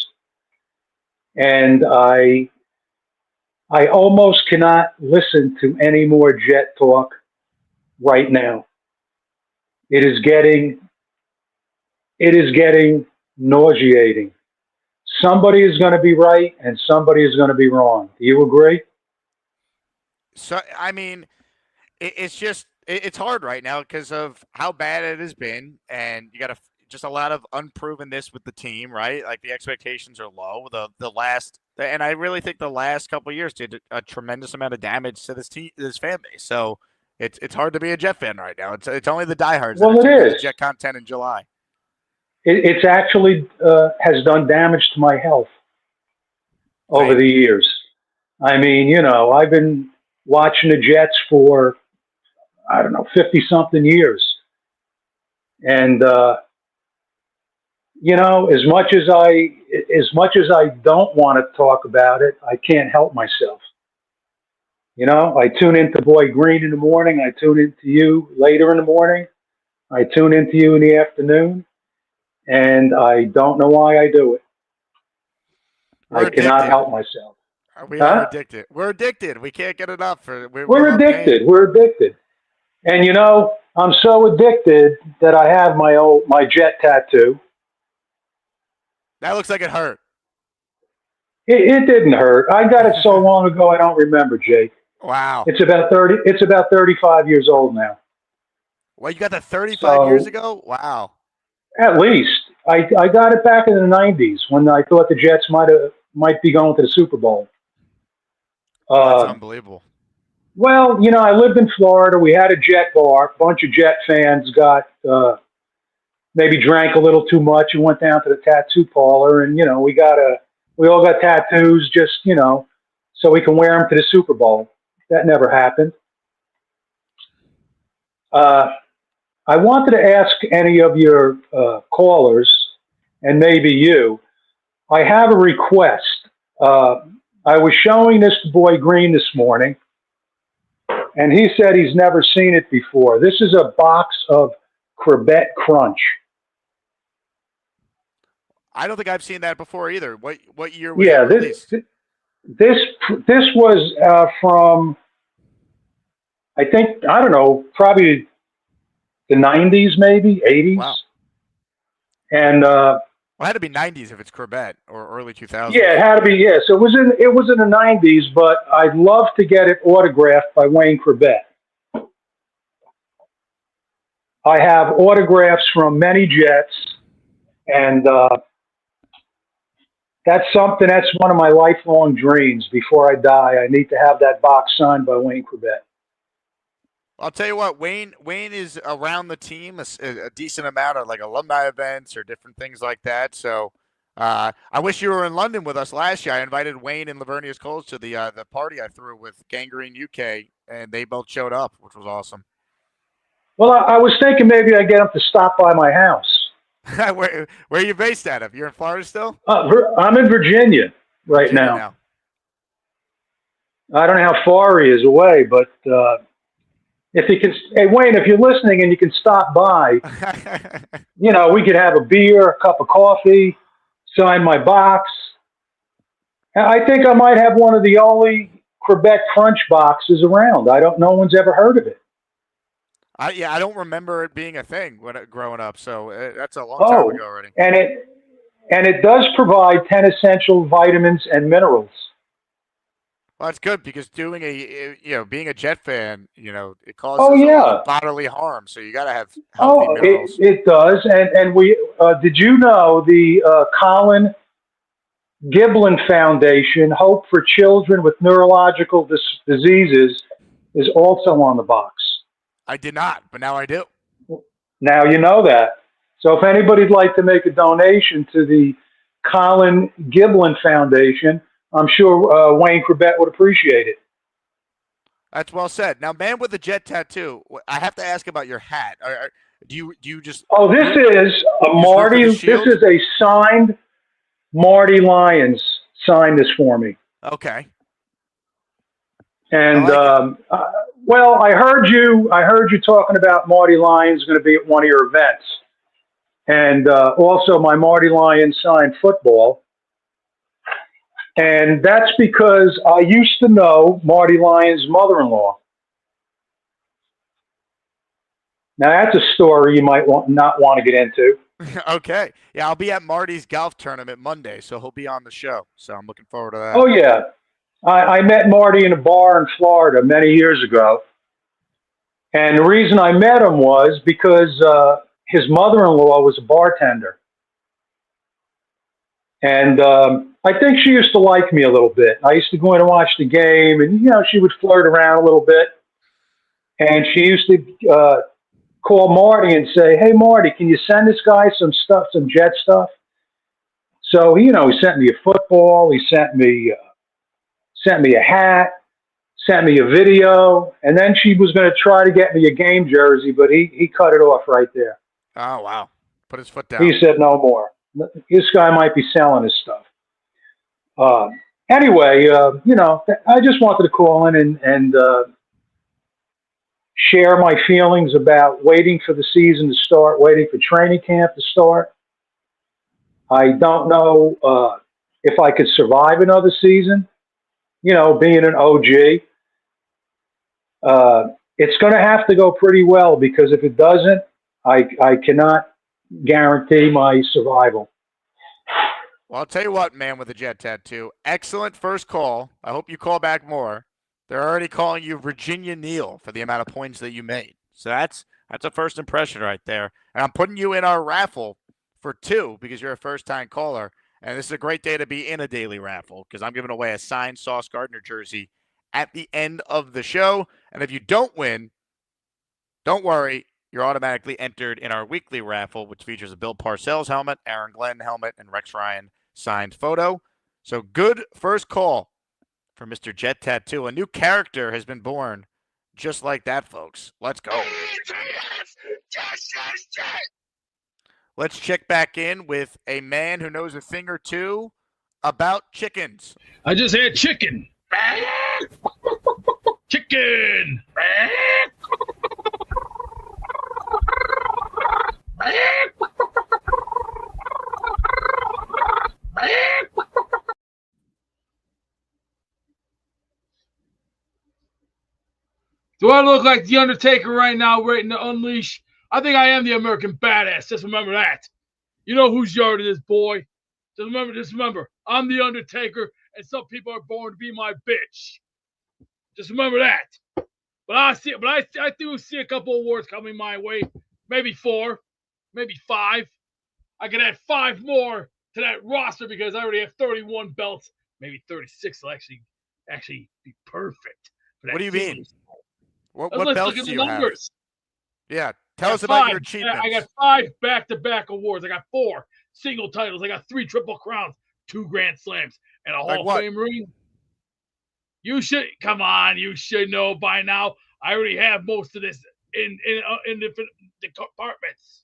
And I almost cannot listen to any more Jet talk right now. It is getting nauseating. Somebody is going to be right and somebody is going to be wrong. Do you agree? So, I mean, it's hard right now because of how bad it has been, and you got just a lot of unprovenness with the team, right? Like the expectations are low. And I really think the last couple of years did a tremendous amount of damage to this fan base. So it's hard to be a Jet fan right now. It's only the diehards that are Jet content in July. It's actually has done damage to my health over the years. I mean, I've been watching the Jets for, 50-something years. And, as much as I don't want to talk about it, I can't help myself. I tune into Boy Green in the morning. I tune into you later in the morning. I tune into you in the afternoon. And I don't know why I do it. I cannot help myself. We are addicted. We're addicted. We can't get enough. We're addicted. We're addicted. And I'm so addicted that I have my Jet tattoo. That looks like it hurt. It didn't hurt. I got it so long ago I don't remember, Jake. Wow. It's about 35 years old now. Well, you got that 35 years ago? Wow. At least. I got it back in the 90s when I thought the Jets might be going to the Super Bowl. That's unbelievable. Well, I lived in Florida. We had a Jet bar. A bunch of Jet fans got maybe drank a little too much and went down to the tattoo parlor, and we all got tattoos just so we can wear them to the Super Bowl. That never happened. I wanted to ask any of your callers, and maybe you. I have a request. I was showing this to Boy Green this morning, and he said he's never seen it before. This is a box of Corbett Crunch. I don't think I've seen that before either. What year was it released? This was from, I don't know, probably the 90s, maybe 80s. Wow. And well, it had to be 90s if it's Corbett, or early 2000s. Yeah, it had to be. Yeah, so it was in the 90s, but I'd love to get it autographed by Wayne Corbett. I have autographs from many Jets, and that's one of my lifelong dreams. Before I die, I need to have that box signed by Wayne Corbett. I'll tell you what, Wayne is around the team a decent amount of like alumni events or different things like that. So I wish you were in London with us last year. I invited Wayne and Lavernius Coles to the party I threw with Gangrene UK, and they both showed up, which was awesome. Well, I was thinking maybe I'd get them to stop by my house. Where are you based out of? You're in Florida still? I'm in Virginia now. I don't know how far he is away, but if he can, hey Wayne, if you're listening and you can stop by, we could have a beer, a cup of coffee, sign my box. I think I might have one of the only Quebec Crunch boxes around. No one's ever heard of it. I don't remember it being a thing growing up, so that's a long time ago already. And it does provide 10 essential vitamins and minerals. Well, that's good because being a Jet fan, it causes bodily harm. So you got to have healthy minerals. It does. And we did you know the Colin Giblin Foundation, Hope for Children with Neurological Diseases, is also on the box. I did not, but now I do. Now you know that. So if anybody'd like to make a donation to the Colin Giblin Foundation, I'm sure Wayne Corbett would appreciate it. That's well said. Now, man with the Jet tattoo, I have to ask about your hat. Do you just? Oh, this is a Marty. This is a signed Marty Lyons signed this for me. Okay. And I heard you talking about Marty Lyons going to be at one of your events, and also my Marty Lyons signed football. And that's because I used to know Marty Lyons' mother-in-law. Now, that's a story you might not want to get into. Okay. Yeah, I'll be at Marty's golf tournament Monday, so he'll be on the show. So I'm looking forward to that. Oh, yeah. I met Marty in a bar in Florida many years ago. And the reason I met him was because his mother-in-law was a bartender. And I think she used to like me a little bit. I used to go in and watch the game, and, she would flirt around a little bit. And she used to call Marty and say, "Hey, Marty, can you send this guy some stuff, some Jet stuff?" So, he sent me a football. He sent me a hat, sent me a video. And then she was going to try to get me a game jersey, but he cut it off right there. Oh, wow. Put his foot down. He said no more. This guy might be selling his stuff. Anyway, I just wanted to call in and share my feelings about waiting for the season to start, waiting for training camp to start. I don't know if I could survive another season. being an OG, it's going to have to go pretty well, because if it doesn't, I cannot guarantee my survival. Well, I'll tell you what, man with a jet tattoo. Excellent first call. I hope you call back more. They're already calling you Virginia Neal for the amount of points that you made. So that's a first impression right there. And I'm putting you in our raffle for 2 because you're a first-time caller. And this is a great day to be in a daily raffle because I'm giving away a signed Sauce Gardner jersey at the end of the show. And if you don't win, don't worry. You're automatically entered in our weekly raffle, which features a Bill Parcells helmet, Aaron Glenn helmet, and Rex Ryan signed photo. So good first call for Mr. Jet Tattoo. A new character has been born just like that, folks. Let's go. Let's check back in with a man who knows a thing or two about chickens. I just had chicken. Chicken. Do I look like the Undertaker right now, waiting to unleash? I think I am the American Badass. Just remember that. You know whose yard it is, boy. Just remember, I'm the Undertaker, and some people are born to be my bitch. Just remember that. But I do see a couple awards coming my way. Maybe 4, maybe 5. I could add 5 more to that roster because I already have 31 belts. Maybe 36 will actually be perfect. What do you mean? What Let's belts look at do the you numbers. have? Yeah, tell us about your achievements. I got 5 back-to-back awards. I got 4 single titles. I got 3 triple crowns, 2 grand slams, and a Hall of Fame ring. You should know by now. I already have most of this in different departments.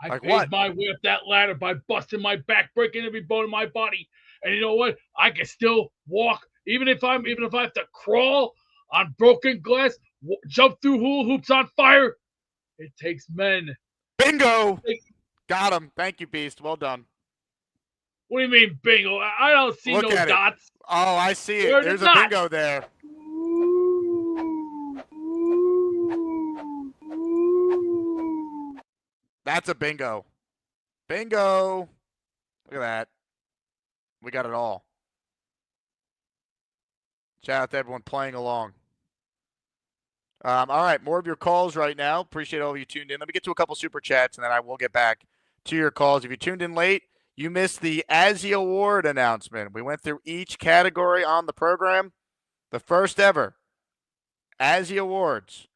I paid my way up that ladder by busting my back, breaking every bone in my body. And you know what? I can still walk, even if I have to crawl on broken glass, jump through hula hoops on fire. It takes men. Bingo! Got him. Thank you, Beast. Well done. What do you mean, bingo? I don't see no dots. Oh, I see it. There's a bingo there. That's a bingo. Bingo. Look at that. We got it all. Shout out to everyone playing along. All right, more of your calls right now. Appreciate all of you tuned in. Let me get to a couple super chats, and then I will get back to your calls. If you tuned in late, you missed the Azzy Award announcement. We went through each category on the program. The first ever Azzy Awards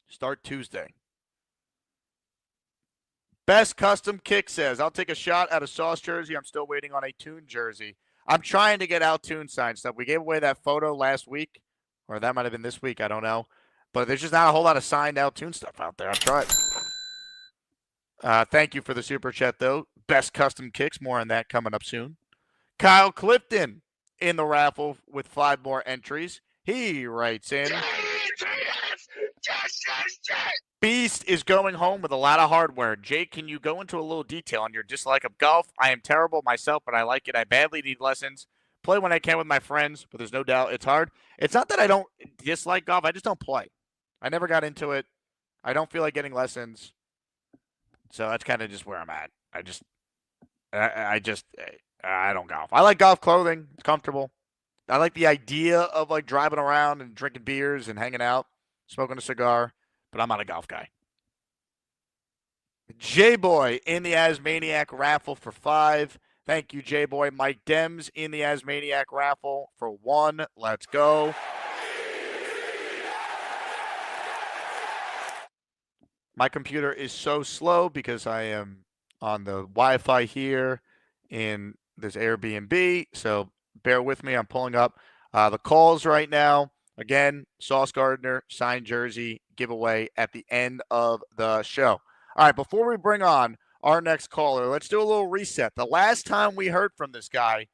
start Tuesday. Best Custom Kick says, I'll take a shot at a Sauce jersey. I'm still waiting on a Toon jersey. I'm trying to get out Toon signed stuff. We gave away that photo last week, or that might have been this week. I don't know. But there's just not a whole lot of signed out Toon stuff out there. I'm trying. Thank you for the super chat, though. Best Custom Kicks. More on that coming up soon. Kyle Clifton in the raffle with 5 more entries. He writes in, Beast is going home with a lot of hardware. Jake, can you go into a little detail on your dislike of golf? I am terrible myself, but I like it. I badly need lessons. Play when I can with my friends, but there's no doubt it's hard. It's not that I don't dislike golf. I just don't play. I never got into it. I don't feel like getting lessons. So that's kind of just where I'm at. I don't golf. I like golf clothing. It's comfortable. I like the idea of like driving around and drinking beers and hanging out, smoking a cigar, but I'm not a golf guy. J-Boy in the Asmaniac raffle for 5. Thank you, J-Boy. Mike Dems in the Asmaniac raffle for 1. Let's go. My computer is so slow because I am on the Wi-Fi here in this Airbnb, so bear with me. I'm pulling up the calls right now. Again, Sauce Gardner, signed jersey, giveaway at the end of the show. All right, before we bring on our next caller, let's do a little reset. The last time we heard from this guy,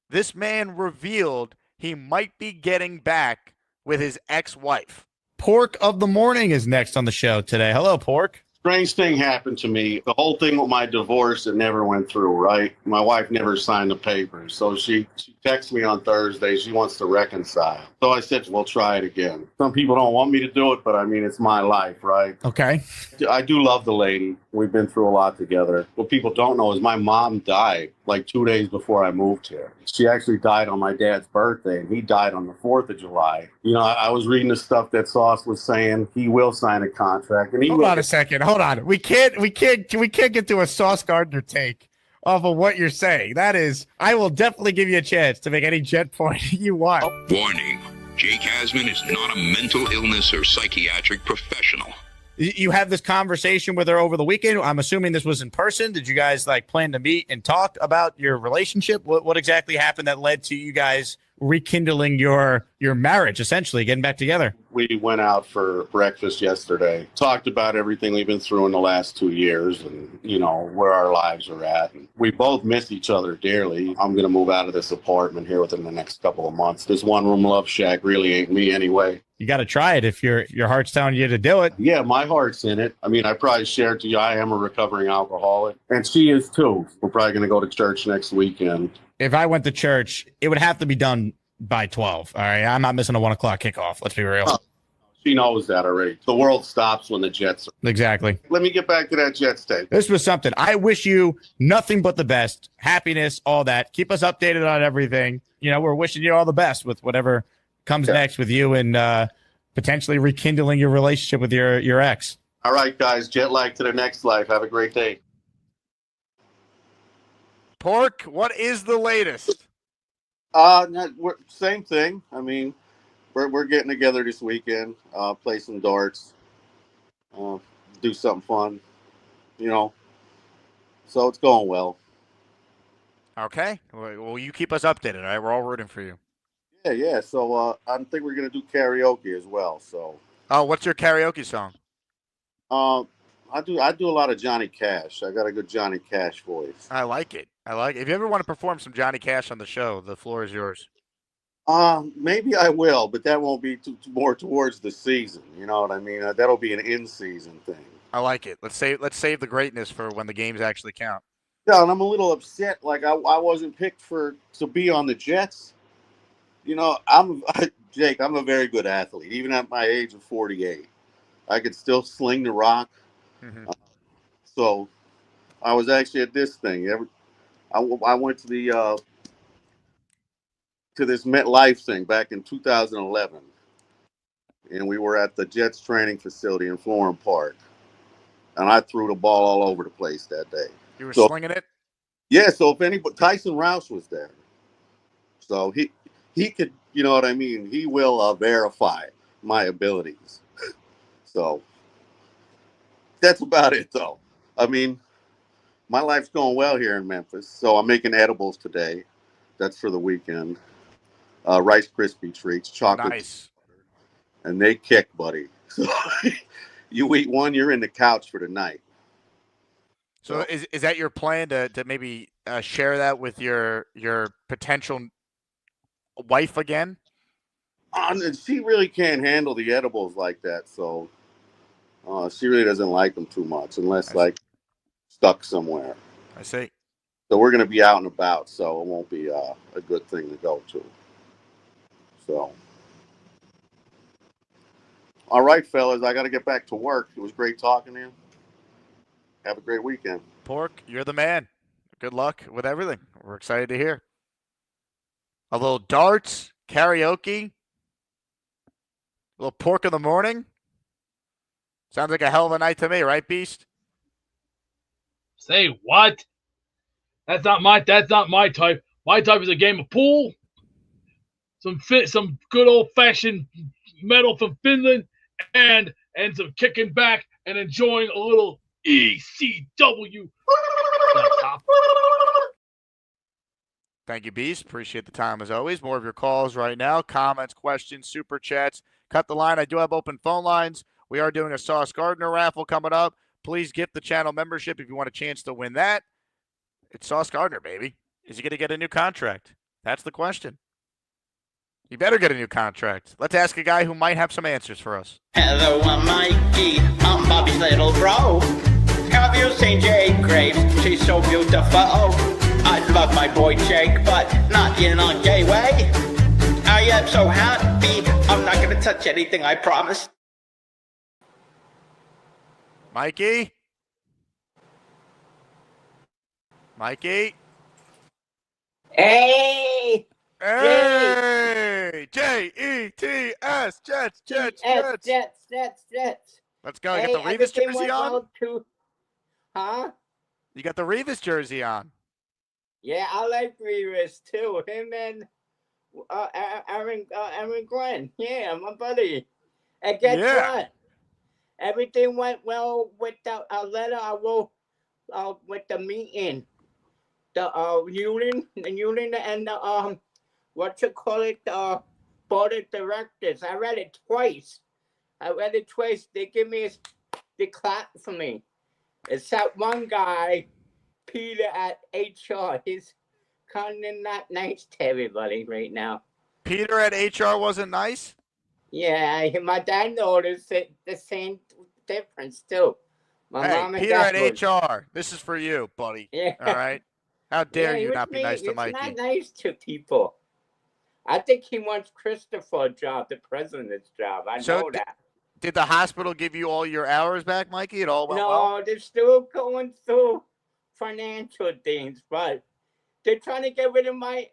this man revealed he might be getting back with his ex-wife. Pork of the Morning is next on the show today. Hello, Pork. Strange thing happened to me. The whole thing with my divorce, it never went through, right? My wife never signed the papers. So she texts me on Thursday. She wants to reconcile. So I said, we'll try it again. Some people don't want me to do it, but I mean, it's my life, right? Okay. I do love the lady. We've been through a lot together. What people don't know is my mom died like 2 days before I moved here. She actually died on my dad's birthday, and he died on the 4th of July. You know, I was reading the stuff that Sauce was saying. He will sign a contract. And he Hold will on a second. Hold on. We can't get to a Sauce Gardner take off of what you're saying. That is, I will definitely give you a chance to make any Jet point you want. Warning, Jake Asman is not a mental illness or psychiatric professional. You have this conversation with her over the weekend. I'm assuming this was in person. Did you guys plan to meet and talk about your relationship? What exactly happened that led to you guys rekindling your marriage, essentially getting back together? We went out for breakfast yesterday, talked about everything we've been through in the last 2 years and, you know, where our lives are at. And we both miss each other dearly. I'm going to move out of this apartment here within the next couple of months. This one-room love shack really ain't me anyway. You got to try it if your heart's telling you to do it. Yeah, my heart's in it. I mean, I probably shared to you, I am a recovering alcoholic, and she is too. We're probably going to go to church next weekend. If I went to church, it would have to be done by 12. All right. I'm not missing a 1 o'clock kickoff. Let's be real. She knows that already. The world stops when the Jets are. Exactly. Let me get back to that Jets tape. This was something. I wish you nothing but the best, happiness, all that. Keep us updated on everything. You know, we're wishing you all the best with whatever comes next with you and potentially rekindling your relationship with your ex. All right, guys. Jet lag to the next life. Have a great day. Pork, what is the latest? Same thing. I mean, we're getting together this weekend, play some darts, do something fun, you know. So it's going well. Okay. Well, you keep us updated, all right? We're all rooting for you. Yeah. So I think we're gonna do karaoke as well. So. Oh, what's your karaoke song? I do a lot of Johnny Cash. I got a good Johnny Cash voice. I like it. If you ever want to perform some Johnny Cash on the show, the floor is yours. Maybe I will, but that won't be more towards the season. You know what I mean? That'll be an in-season thing. I like it. Let's save the greatness for when the games actually count. Yeah, and I'm a little upset. Like I wasn't picked to be on the Jets. You know, Jake. I'm a very good athlete, even at my age of 48. I could still sling the rock. Mm-hmm. So I was actually at this thing. I went to the to this MetLife thing back in 2011, and we were at the Jets training facility in Florham Park, and I threw the ball all over the place that day. You were slinging it? Yeah. So if anybody, Tyson Rouse was there, so he could, you know what I mean. He will verify my abilities. So that's about it, though. I mean, my life's going well here in Memphis. So I'm making edibles today. That's for the weekend. Rice Krispie treats, chocolate. Nice. And they kick, buddy. So you eat one, you're in the couch for the night. So is that your plan to maybe share that with your potential wife again? She really can't handle the edibles like that, so she really doesn't like them too much unless stuck somewhere. I see. So we're going to be out and about, so it won't be a good thing to go to. So, all right, fellas, I got to get back to work. It was great talking to you. Have a great weekend. Pork, you're the man. Good luck with everything. We're excited to hear. A little darts, karaoke, a little pork in the morning. Sounds like a hell of a night to me, right, Beast? Say what? That's not my type. My type is a game of pool, some good old fashioned metal from Finland, and some kicking back and enjoying a little ECW. Thank you, Beast. Appreciate the time as always. More of your calls right now. Comments, questions, super chats. Cut the line. I do have open phone lines. We are doing a Sauce Gardner raffle coming up. Please gift the channel membership if you want a chance to win that. It's Sauce Gardner, baby. Is he going to get a new contract? That's the question. You better get a new contract. Let's ask a guy who might have some answers for us. Hello, I'm Mikey. I'm Bobby's little bro. Have you seen Jake Graves? She's so beautiful. I love my boy Jake, but not in a gay way. I am so happy. I'm not gonna touch anything, I promise. Mikey? Mikey? Hey! Hey! J-E-T-S! Jets, Jets, Jets! Jets. Let's go. You got the Revis jersey on? Huh? You got the Revis jersey on. Yeah, I like Revis too. Him and Aaron Glenn. Yeah, my buddy. And guess what? Everything went well with the letter I wrote with the meeting. The union and the the board of directors. I read it twice. They give me the clap for me. Except one guy, Peter at HR. He's kind of not nice to everybody right now. Peter at HR wasn't nice? Yeah, my dad noticed the same difference too. My mom and Peter dad at HR. This is for you, buddy. Yeah. All right? How dare you not be nice to He's Mikey? not nice to people. I think he wants Christopher a job, the president's job. I know that. Did the hospital give you all your hours back, Mikey? It all went well? No, they're still going through financial things, but they're trying to get rid of my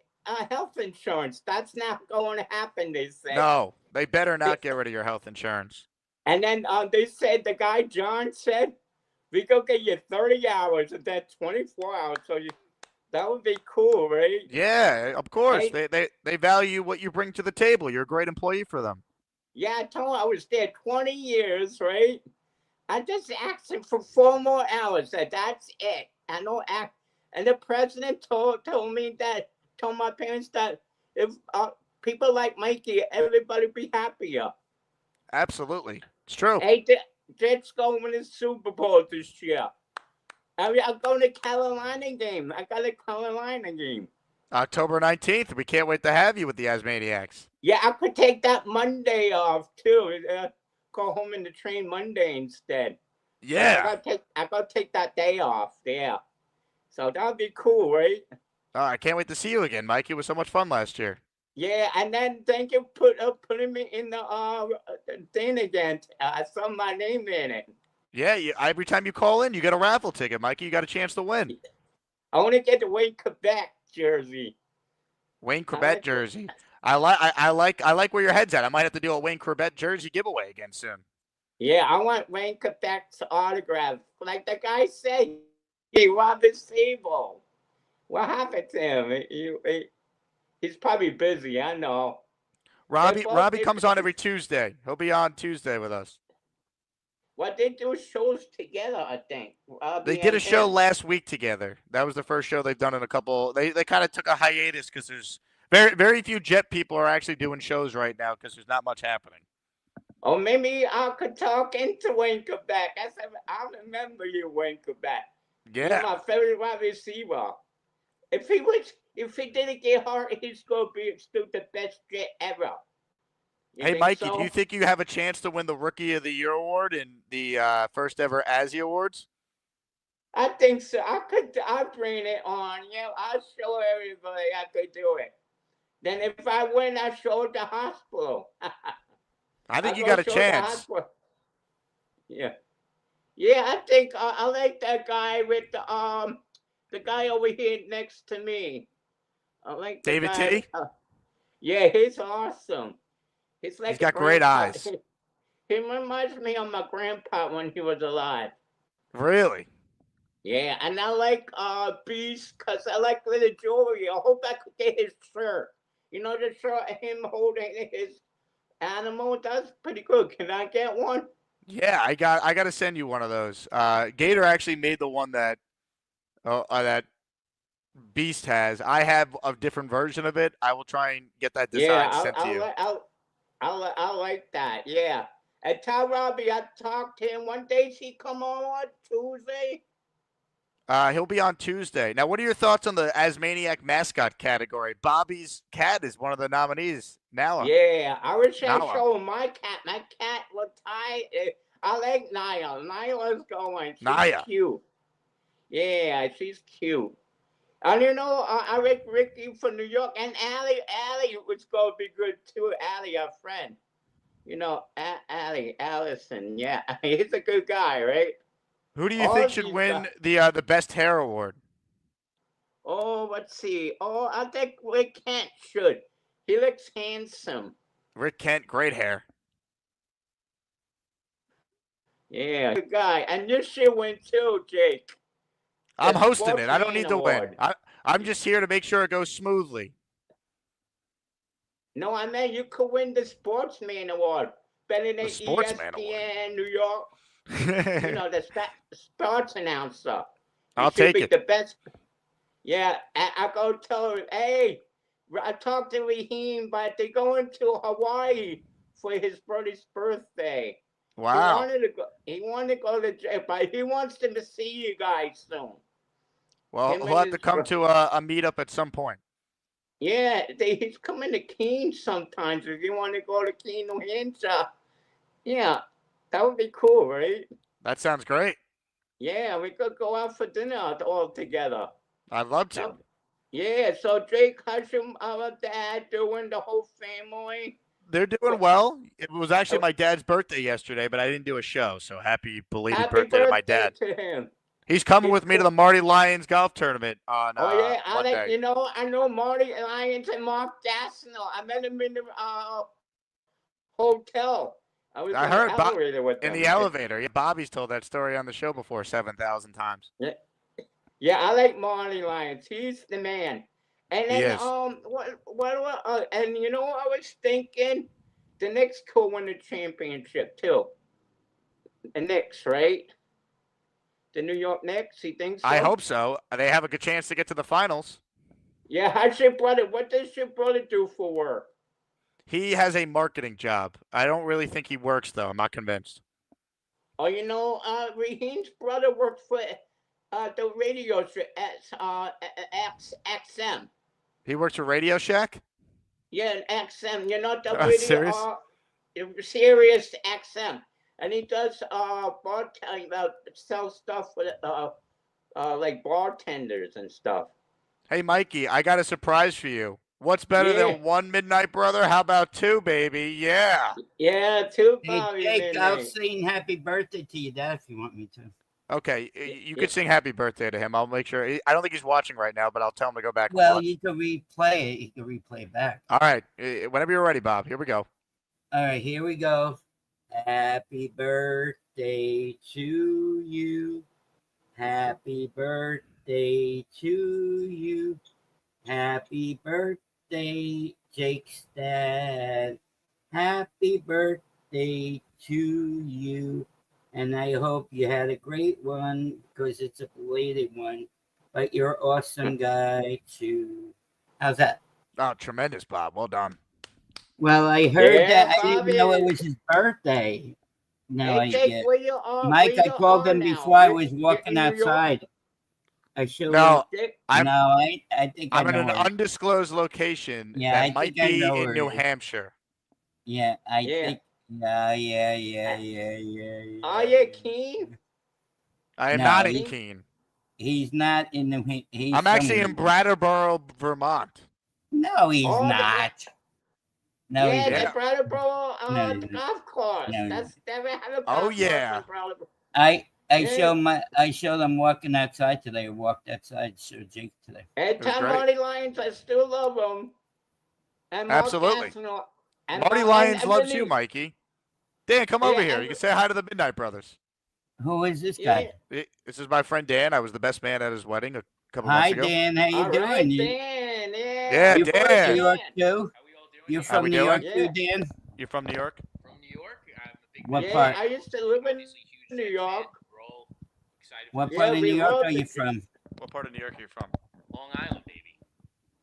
health insurance. That's not going to happen, they say. No, they better not get rid of your health insurance. And then they said, the guy John said, we go get you 30 hours and then 24 hours. So that would be cool, right? Yeah, of course. Right? They value what you bring to the table. You're a great employee for them. Yeah, I told him I was there 20 years, right? I just asked him for 4 more hours. That's it. I don't act. And the president told my parents that if people like Mikey, everybody be happier. Absolutely. It's true. Hey, Jets going to the Super Bowl this year. I'm going to Carolina game. I got a Carolina game. October 19th. We can't wait to have you with the Asmaniacs. Yeah, I could take that Monday off, too. Go home in the train Monday instead. Yeah. I gotta take that day off, yeah. So that would be cool, right? I can't wait to see you again, Mike. It was so much fun last year. Yeah, and then thank you putting me in the thing again. I saw my name in it. Yeah, every time you call in, you get a raffle ticket, Mikey. You got a chance to win. I want to get the Wayne Quebec jersey. Wayne Quebec jersey. I like where your head's at. I might have to do a Wayne Quebec jersey giveaway again soon. Yeah, I want Wayne Quebec's autograph. Like the guy said, he robbed his table. What happened to him? He's probably busy, I know. Robbie comes on every Tuesday. He'll be on Tuesday with us. Well, they do shows together, I think. They did a show last week together. That was the first show they've done in a couple. They kind of took a hiatus because there's very few Jet people are actually doing shows right now because there's not much happening. Oh, maybe I could talk into Wayne Quebec. I remember you, Wayne Quebec. Yeah. You're my favorite wide receiver. If he didn't get hurt, he's gonna be still the best Jet ever. Hey, Mikey, do you think you have a chance to win the Rookie of the Year award in the first ever Azzy Awards? I think so. I'll bring it on. Yeah, I'll show everybody I could do it. Then if I win, I show it the hospital. I think you got a chance. Yeah. Yeah, I think I like that guy with the guy over here next to me. I like David T? Yeah, he's awesome. He's got great eyes. He reminds me of my grandpa when he was alive. Really? Yeah, and I like Beast because I like the jewelry. I hope I could get his shirt. You know, the shirt of him holding his animal. That's pretty good. Can I get one? Yeah, I got to send you one of those. Gator actually made the one that Beast has. I have a different version of it. I will try and get that design sent to you. I like that. Yeah. And tell Robbie I talked to him. One day she come on Tuesday. He'll be on Tuesday. Now, what are your thoughts on the Asmaniac mascot category? Bobby's cat is one of the nominees. Nala. Yeah, I wish I Nala. showed my cat. My cat looked tight. I like Naya. Naya's going. She's Naya. cute. Yeah, she's cute. And I like Ricky from New York, and Allie was going to be good too. Allie, our friend. Allie, Allison. Yeah, he's a good guy, right? Who do you think should win the best hair award? Oh, let's see. Oh, I think Rick Kent should. He looks handsome. Rick Kent, great hair. Yeah, good guy. And you should win too, Jake. I'm hosting it. I don't Sportsman need to Award. win. I'm just here to make sure it goes smoothly. No, I meant you could win the Sportsman Award. Better than Sportsman ESPN, New York. The sports announcer. I'll You should take be it. the best. Yeah, I go tell her, hey, I talked to Raheem, but they're going to Hawaii for his brother's birthday. Wow. He wanted to go to jail, but he wants them to see you guys soon. Well, Him he'll and have his to come bro- to a meetup at some point. Yeah, he's coming to Keene sometimes. If you want to go to Keene, New Hampshire, yeah, that would be cool, right? That sounds great. Yeah, we could go out for dinner all together. I'd love to. Yeah, so Jake, how's your dad doing, the whole family? They're doing well. It was actually my dad's birthday yesterday, but I didn't do a show. So happy belated Happy birthday to my dad. to him. He's coming with me to the Marty Lions golf tournament on Oh yeah, Monday. I know Marty Lyons and Mark Gassino. I met him in the hotel. I was I in heard the Bob elevator with in them. the elevator. Yeah, Bobby's told that story on the show before 7,000 times. Yeah, I like Marty Lyons. He's the man. And He then is. and I was thinking the Knicks could win the championship too. The Knicks, right? The New York Knicks. You think so? I hope so. They have a good chance to get to the finals. Yeah, how's your brother? What does your brother do for work? He has a marketing job. I don't really think he works though. I'm not convinced. Oh, Raheem's brother worked for the radio show XM. He works for Radio Shack. Yeah, XM. You know the Oh, radio, serious? Sirius XM, and he does sell stuff for like bartenders and stuff. Hey, Mikey, I got a surprise for you. What's better Yeah. than one Midnight Brother? How about two, baby? Yeah. Yeah, two Hey, Bobby Jake, I'll Midnight. sing happy birthday to your dad if you want me to. Okay, you could sing happy birthday to him. I'll make sure. I don't think he's watching right now, but I'll tell him to go back and Well, watch. you can replay it. You can replay it back. All right. Whenever you're ready, Bob. Here we go. All right, here we go. Happy birthday to you. Happy birthday to you. Happy birthday, Jake's dad. Happy birthday to you. And I hope you had a great one because it's a belated one. But you're an awesome guy too. How's that? Oh, tremendous, Bob. Well done. Well, I heard Yeah, that. I didn't Bobby. know it was his birthday. No, Hey, Jake, get. where you are? Mike, where I you called are him now? before I Where- was you're walking in New York? outside. I showed No, him. Jake, I'm I think I'm I in know an where. undisclosed location Yeah, that I might think I be know in where New it is. Hampshire. Yeah, I Yeah. think. Yeah. Are you keen? I am No, not in he- Keene. He's not in the. He's I'm actually in somewhere. Brattleboro, Vermont. No, he's Oh, not. No, yeah, he's the not. Brattleboro No, he's not. golf course. No, That's never had a golf Oh, course yeah. in Brattleboro. I Yeah. showed them walking outside today. I walked outside, showed Jake today. And was Tom great. Marty Lyons, I still love him. And Mark Absolutely. Gassino, and Marty Mark- Lyons and loves you, Vinny. Mikey. Dan, come over Yeah, here. and- You can say hi to the Midnight Brothers. Who is this Yeah. guy? This is my friend Dan. I was the best man at his wedding a couple Hi, months ago. Dan. How you All doing? right, You, Dan. Yeah. Yeah, you from Dan. New York too? You're How we from New York doing? too, Yeah. Dan? You're from New York? What Yeah, part? I used to live in New York. What Yeah, part of we New York love are you it. from? What part of New York are you from?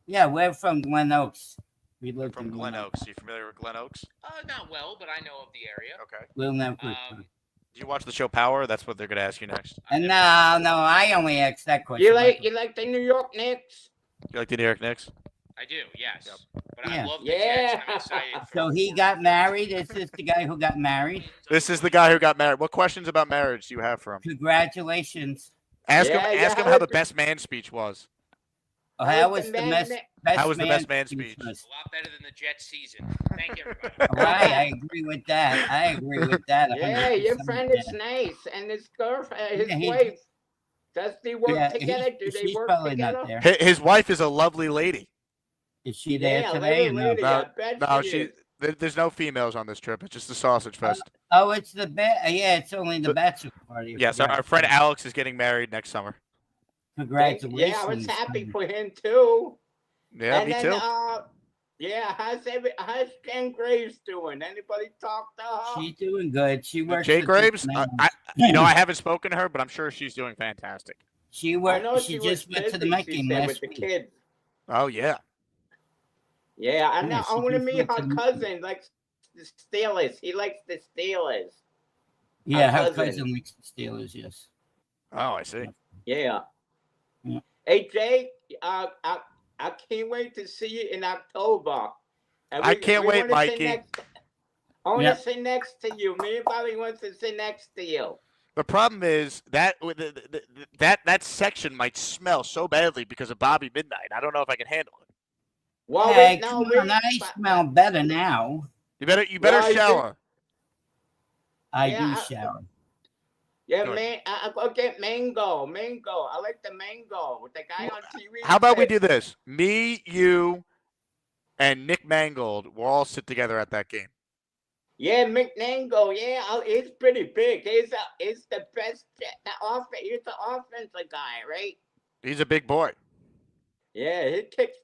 Yeah, we're from Glen Oaks. We live From in Glen Oaks. You familiar with Glen Oaks? Not well, but I know of the area. Okay. We'll never. Do you watch the show Power? That's what they're going to ask you next. No, I only asked that question. You like the New York Knicks? You like the New York Knicks? I do, yes. But Yeah. I love the Jets. And I'm excited. So he got married. Is this the guy who got married? This is the guy who got married. What questions about marriage do you have for him? Congratulations. Ask him how the best man speech was. Oh, how was the best man speech? A lot better than the Jets season. Thank you, everybody. Right, I agree with that. Yeah, your 100%. friend is nice, and his girlfriend, his wife. Does they work together? Do they work together? His wife is a lovely lady. Is she there today? Lady, I bet No, she is. there's no females on this trip. It's just the sausage fest. Oh, it's the yeah, it's only the bachelor party. Yes, our friend Alex is getting married next summer. Congratulations. Yeah, I was happy for him too. Yeah, and me then, too. how's Jen Graves doing? Anybody talk to her? She's doing good. She works. Jay with Graves, the- I haven't spoken to her, but I'm sure she's doing fantastic. She I worked. know She was just went to the busy, Mikey she said, last with the week. kids. Oh yeah. Yeah, I know. Yeah, I she want to just meet went her to the- cousin. Likes the Steelers. He likes the Steelers. Yeah, her cousin likes the Steelers. Yes. Oh, I see. Yeah. Yeah. Hey Jake, I can't wait to see you in October. And I can't wait, wanna sit Mikey. I want Yeah. to sit next to you. Me and Bobby wants to sit next to you. The problem is that that section might smell so badly because of Bobby Midnight. I don't know if I can handle it. Well, Hey, come on, I smell better now. You better Well, you shower. I Yeah, do shower. Yeah, Good. man, I go get mango. I like the mango with the guy on TV. How about we said- do this? Me, you, and Nick Mangold will all sit together at that game. Yeah, McNango. Yeah, he's pretty big. He's the best. He's the offensive guy, right? He's a big boy. Yeah, he kicks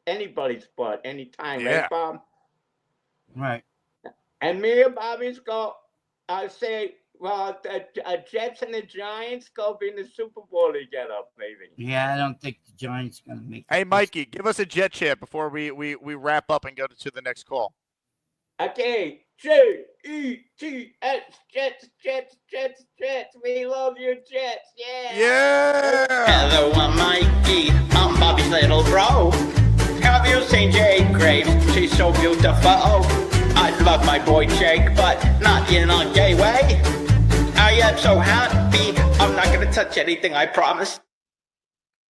anybody's butt anytime, Yeah. right, Bob? Right. And me and Bobby's go. I say, well, the Jets and the Giants go be in the Super Bowl together, baby. Yeah, I don't think the Giants gonna make. Hey, Mikey, give us a jet chat before we wrap up and go to the next call. Okay, Jets, Jets. We love you, Jets. Yeah. Yeah. Hello, I'm Mikey. I'm Bobby's little bro. Have you seen Jake Graves? She's so beautiful. I love my boy Jake, but not in a gay way. I am so happy. I'm not gonna touch anything, I promise.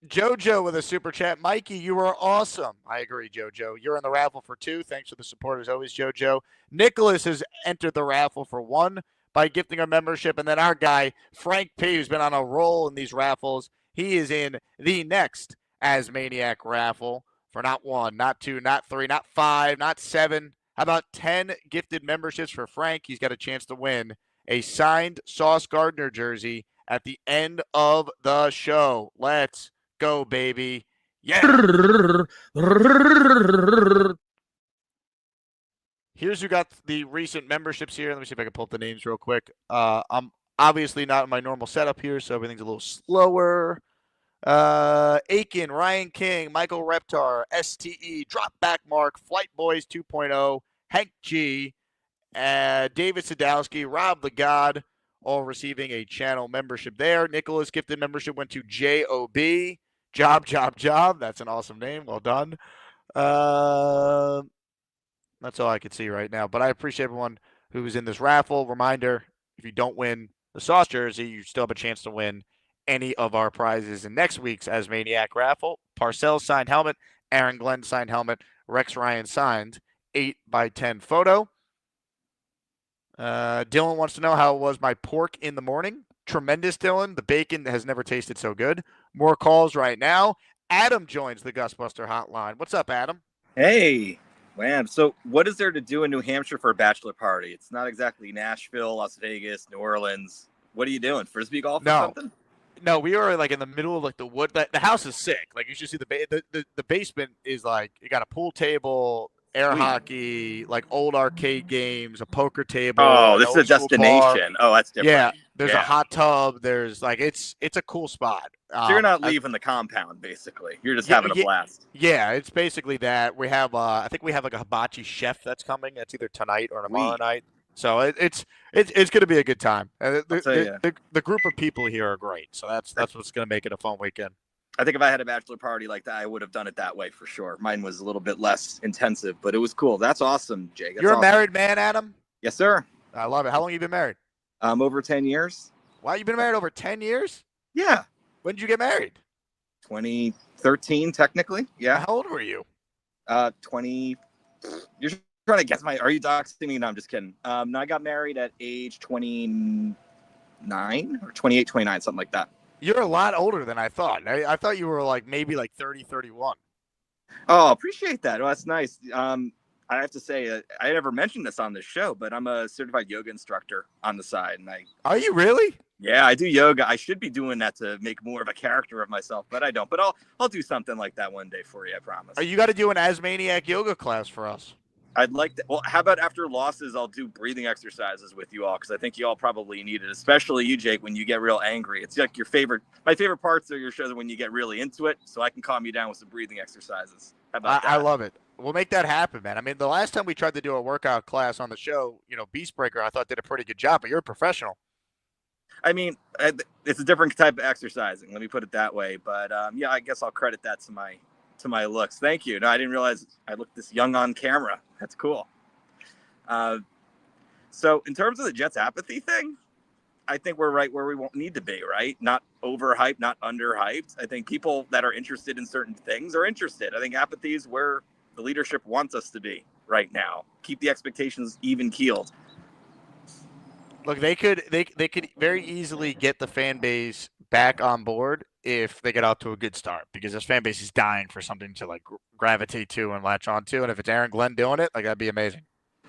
JoJo with a super chat. Mikey, you are awesome. I agree, JoJo. You're in the raffle for 2. Thanks for the support as always, JoJo. Nicholas has entered the raffle for 1 by gifting a membership. And then our guy, Frank P., who's been on a roll in these raffles, he is in the next Asmaniac raffle for not 1, not 2, not 3, not 5, not 7. How about 10 gifted memberships for Frank? He's got a chance to win a signed Sauce Gardner jersey at the end of the show. Let's go, baby. Yeah. Here's who got the recent memberships here. Let me see if I can pull up the names real quick. I'm obviously not in my normal setup here, so everything's a little slower. Aiken, Ryan King, Michael Reptar, STE, Drop Back Mark, Flight Boys 2.0, Hank G, David Sadowski, Rob the God, all receiving a channel membership there. Nicholas gifted membership went to JOB. Job. That's an awesome name. Well done. That's all I can see right now. But I appreciate everyone who's in this raffle. Reminder, if you don't win the Sauce jersey, you still have a chance to win any of our prizes in next week's Asmaniac raffle. Parcells signed helmet, Aaron Glenn signed helmet, Rex Ryan signed 8x10 photo. Dylan wants to know how it was my pork in the morning. Tremendous, Dylan. The bacon has never tasted so good. More calls right now. Adam joins the Gusbuster hotline. What's up, Adam? Hey, man. So what is there to do in New Hampshire for a bachelor party? It's not exactly Nashville, Las Vegas, New Orleans. What are you doing? Frisbee golf or something? No, we are like in the middle of like the wood. The house is sick. Like you should see the basement is like you got a pool table, air hockey, like old arcade games, a poker table. Oh, an this is a old school destination. bar. Oh, that's different. Yeah, there's Yeah. a hot tub. There's like it's a cool spot. So you're not leaving the compound, basically. You're just having a blast. Yeah, it's basically that. We have I think we have like a hibachi chef that's coming. That's either tonight or tomorrow night. So it's going to be a good time. The group of people here are great. So that's what's going to make it a fun weekend. I think if I had a bachelor party like that, I would have done it that way for sure. Mine was a little bit less intensive, but it was cool. That's awesome, Jake. You're a married man, Adam? Yes, sir. I love it. How long have you been married? Over 10 years. Wow, you've been married over 10 years? Yeah. When did you get married? 2013, technically. Yeah. How old were you? 20. You're trying to guess are you doxing me? No, I'm just kidding. No, I got married at age 29 or 28, 29, something like that. You're a lot older than I thought. I thought you were like maybe like 30, 31. Oh, appreciate that. Well, that's nice. I have to say, I never mentioned this on this show, but I'm a certified yoga instructor on the side. And Are you really? Yeah, I do yoga. I should be doing that to make more of a character of myself, but I don't. But I'll do something like that one day for you, I promise. You got to do an AsmanJake yoga class for us. I'd like to. Well, how about after losses, I'll do breathing exercises with you all, because I think you all probably need it, especially you, Jake, when you get real angry. It's like my favorite parts of your shows are when you get really into it, so I can calm you down with some breathing exercises. How about that? I love it. We'll make that happen, man. I mean, the last time we tried to do a workout class on the show, Beastbreaker, I thought did a pretty good job, but you're a professional. I mean, it's a different type of exercising. Let me put it that way. But yeah, I guess I'll credit that to my looks. Thank you. No, I didn't realize I looked this young on camera. That's cool. So in terms of the Jets apathy thing, I think we're right where we won't need to be, right? Not overhyped, not underhyped. I think people that are interested in certain things are interested. I think apathy is where the leadership wants us to be right now. Keep the expectations even keeled. Look, they could very easily get the fan base back on board if they get out to a good start, because this fan base is dying for something to like gravitate to and latch on to. And if it's Aaron Glenn doing it, like that'd be amazing.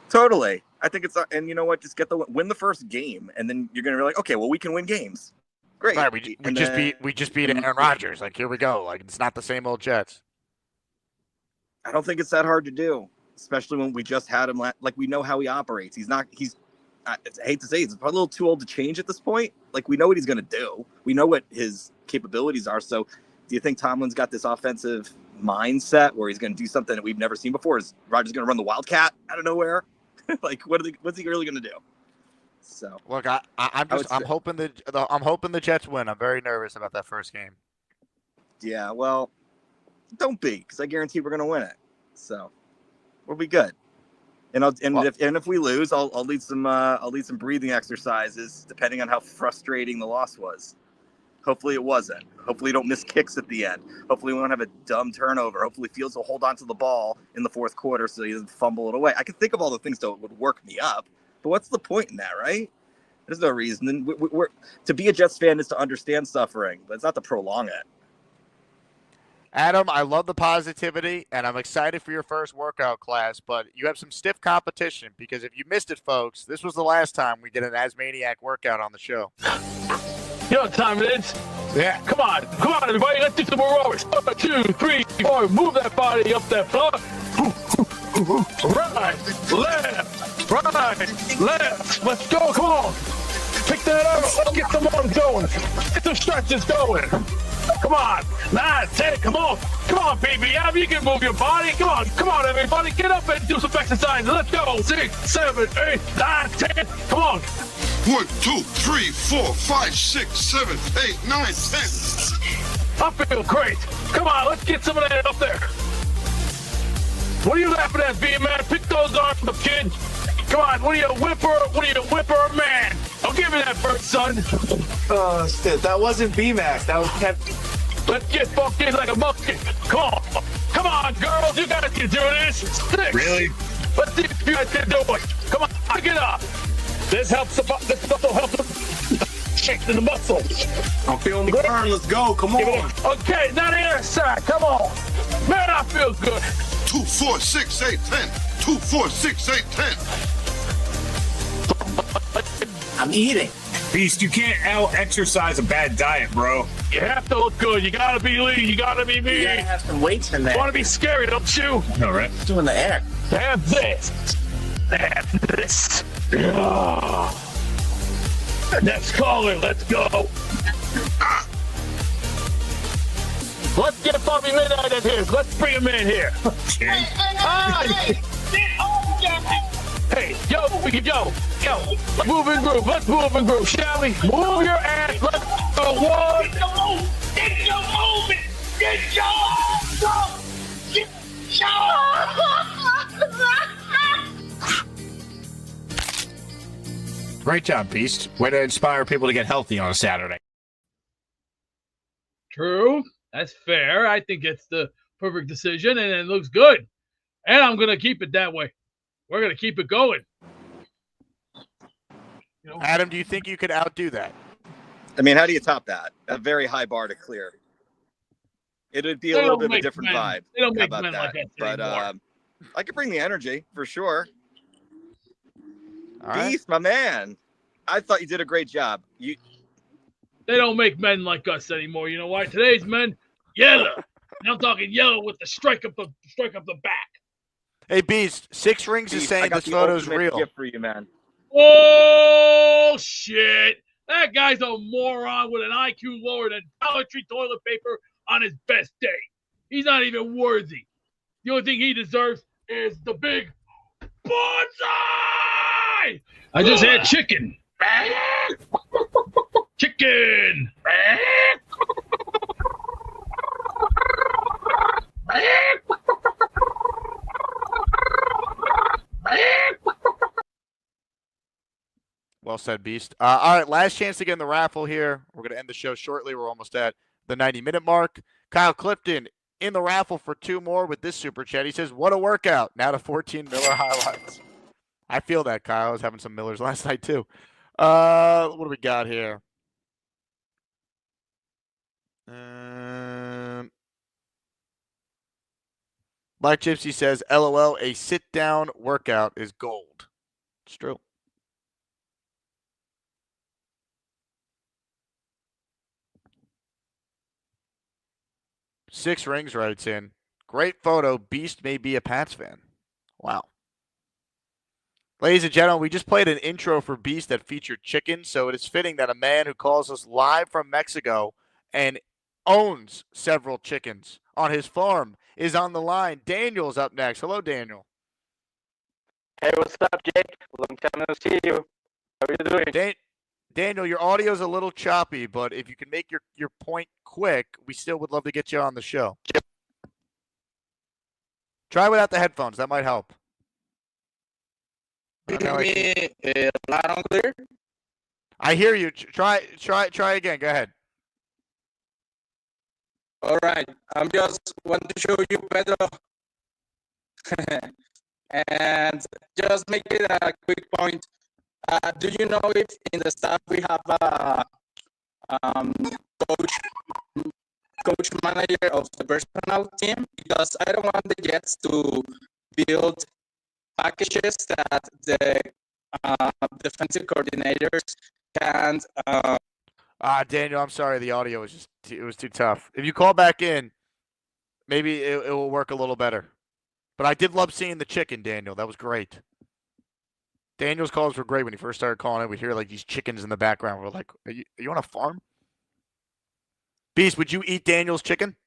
Totally. I think it's, and you know what? Just win the first game, and then you're gonna be like, okay, well, we can win games. Great. Right, we just beat Aaron Rodgers. Like, here we go. Like, it's not the same old Jets. I don't think it's that hard to do, especially when we just had him. Like, we know how he operates. I hate to say it's probably a little too old to change at this point. Like, we know what he's going to do. We know what his capabilities are. So do you think Tomlin's got this offensive mindset where he's going to do something that we've never seen before? Is Rodgers going to run the Wildcat out of nowhere? Like, what's he really going to do? So look, I'm hoping the Jets win. I'm very nervous about that first game. Yeah, well, don't be, because I guarantee we're going to win it. So we'll be good. And if we lose, I'll lead some breathing exercises depending on how frustrating the loss was. Hopefully it wasn't. Hopefully you don't miss kicks at the end. Hopefully we don't have a dumb turnover. Hopefully Fields will hold on to the ball in the fourth quarter so he doesn't fumble it away. I can think of all the things that would work me up, but what's the point in that, right? There's no reason. And we're to be a Jets fan is to understand suffering, but it's not to prolong it. Adam, I love the positivity, and I'm excited for your first workout class, but you have some stiff competition, because if you missed it, folks, this was the last time we did an AsmanJake workout on the show. You know what time it is? Yeah. Come on, everybody. Let's do some aerobics. 1, 2, 3, 4. Move that body up that floor. Right, left. Let's go. Come on. Pick that up. Let's get some arms going. Get the stretches going. Come on. 9, 10. Come on, baby. Abby, you can move your body. Come on, everybody. Get up and do some exercises. Let's go. 6, 7, 8, 9, 10. Come on. 1, 2, 3, 4, 5, 6, 7, 8, 9, 10. I feel great. Come on, let's get some of that up there. What are you laughing at, B-Man? Pick those arms up, kid. Come on, what are you, whipper, man? I'll give you that first, son. That wasn't B-Mac. That was Kev. Let's get funky like a monkey. Come on, girls. You guys can do this. 6. Really? Let's see if you guys can do it. Come on, get up. This helps this also helps shake the muscles. I'm feeling the burn. Let's go. Come on. Okay, now the other side. Come on. Man, I feel good. 2, 4, 6, 8, 10. 2, 4, 6, 8, 10. I'm eating. Beast, you can't out-exercise a bad diet, bro. You have to look good. You gotta be lean. You gotta be mean. You gotta have some weights in there. You wanna be scary, don't you? No, right? Doing the act. Have this. Have this. Next caller, let's go. Let's get Bobby Midnight in here. Let's bring him in here. Hey, yo, Yo, move and groove. Let's move and groove, shall we? Move your ass. Let's go. One. Get your moving! Get your ass up! Get Great job, Beast. Way to inspire people to get healthy on a Saturday. True. That's fair. I think it's the perfect decision, and it looks good. And I'm going to keep it that way. We're going to keep it going. Adam, do you think you could outdo that? I mean, how do you top that? A very high bar to clear. It would be a little bit of a different vibe. They don't make How men about like that? that But anymore. I could bring the energy for sure. All right. Beast, my man. I thought you did a great job. They don't make men like us anymore. You know why? Today's men, yellow. And I'm talking yellow with the strike up the back. Hey, Beast, 6 Rings is Beast, I saying got this the photo's ultimate real. gift for you, man. Oh shit! That guy's a moron with an IQ lower than Dollar Tree toilet paper on his best day. He's not even worthy. The only thing he deserves is the big bonsai. I just had chicken. Chicken. Well said, Beast. All right, last chance to get in the raffle here. We're going to end the show shortly. We're almost at the 90-minute mark. Kyle Clifton in the raffle for 2 more with this super chat. He says, what a workout. Now to 14 Miller highlights. I feel that, Kyle. I was having some Millers last night, too. What do we got here? Black Gypsy says, LOL, a sit-down workout is gold. It's true. Six Rings writes in, great photo. Beast may be a Pats fan. Wow. Ladies and gentlemen, we just played an intro for Beast that featured chicken, so it is fitting that a man who calls us live from Mexico and owns several chickens on his farm is on the line. Daniel's up next. Hello, Daniel. Hey, what's up, Jake? Long time no see you. How are you doing? Daniel, your audio's a little choppy, but if you can make your point quick, we still would love to get you on the show. Try without the headphones. That might help. You hear me loud and clear? I hear you. Try again. Go ahead. All right. I'm just want to show you Pedro. And just make it a quick point. Do you know if in the staff we have a coach manager of the personal team? Because I don't want the Jets to build packages that the defensive coordinators can't. Daniel, I'm sorry. The audio was it was too tough. If you call back in, maybe it will work a little better. But I did love seeing the chicken, Daniel. That was great. Daniel's calls were great when he first started calling in. We'd hear like these chickens in the background. We're like, are you on a farm? Beast, would you eat Daniel's chicken?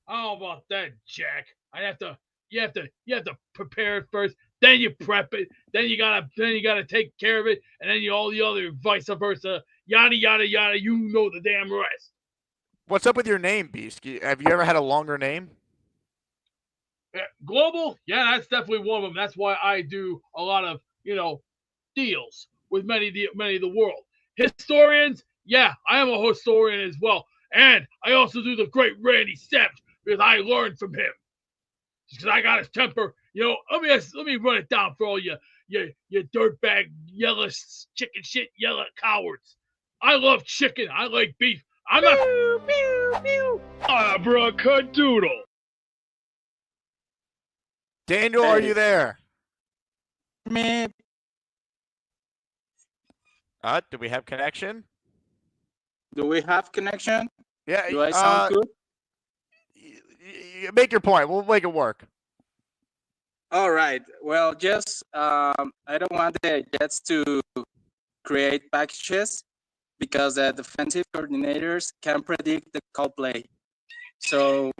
How about that, Jack? You have to prepare it first, then you prep it, then you gotta take care of it, and then all the other vice versa, yada yada yada. You know the damn rest. What's up with your name, Beast? Have you ever had a longer name? Global, yeah, that's definitely one of them. That's why I do a lot of deals with many of the world historians. Yeah, I am a historian as well, and I also do the great Randy Savage because I learned from him. Because I got his temper. Let me run it down for all you dirtbag yellow chicken shit yellow cowards. I love chicken. I like beef. I'm a abracadoodle. Daniel, are you there? Me. Do we have connection? Do we have connection? Yeah. Do I sound good? Make your point. We'll make it work. All right. Well, just I don't want the Jets to create packages because the defensive coordinators can predict the call play. So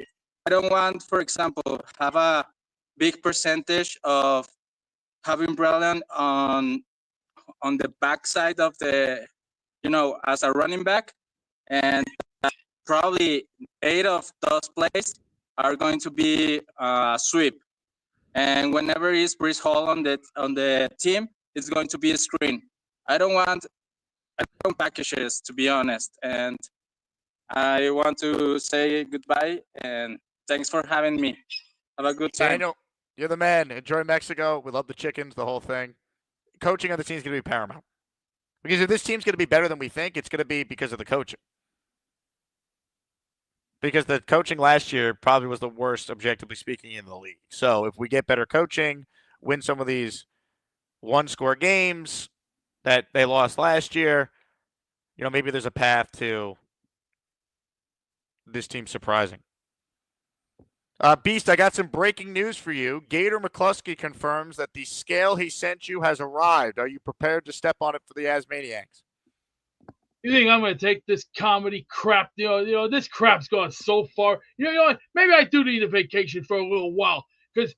I don't want, for example, have a big percentage of having Brilliant on on the backside of the, as a running back, and probably 8 of those plays are going to be sweep. And whenever it's Brees Hall on the team, it's going to be a screen. I don't packages, to be honest. And I want to say goodbye and thanks for having me. Have a good time. Daniel, you're the man. Enjoy Mexico. We love the chickens, the whole thing. Coaching on the team is going to be paramount. Because if this team's going to be better than we think, it's going to be because of the coaching. Because the coaching last year probably was the worst, objectively speaking, in the league. So if we get better coaching, win some of these one-score games that they lost last year, maybe there's a path to this team surprising. Beast, I got some breaking news for you. Gator McCluskey confirms that the scale he sent you has arrived. Are you prepared to step on it for the Asmaniacs? You think I'm going to take this comedy crap? This crap's gone so far. You know what? Maybe I do need a vacation for a little while because,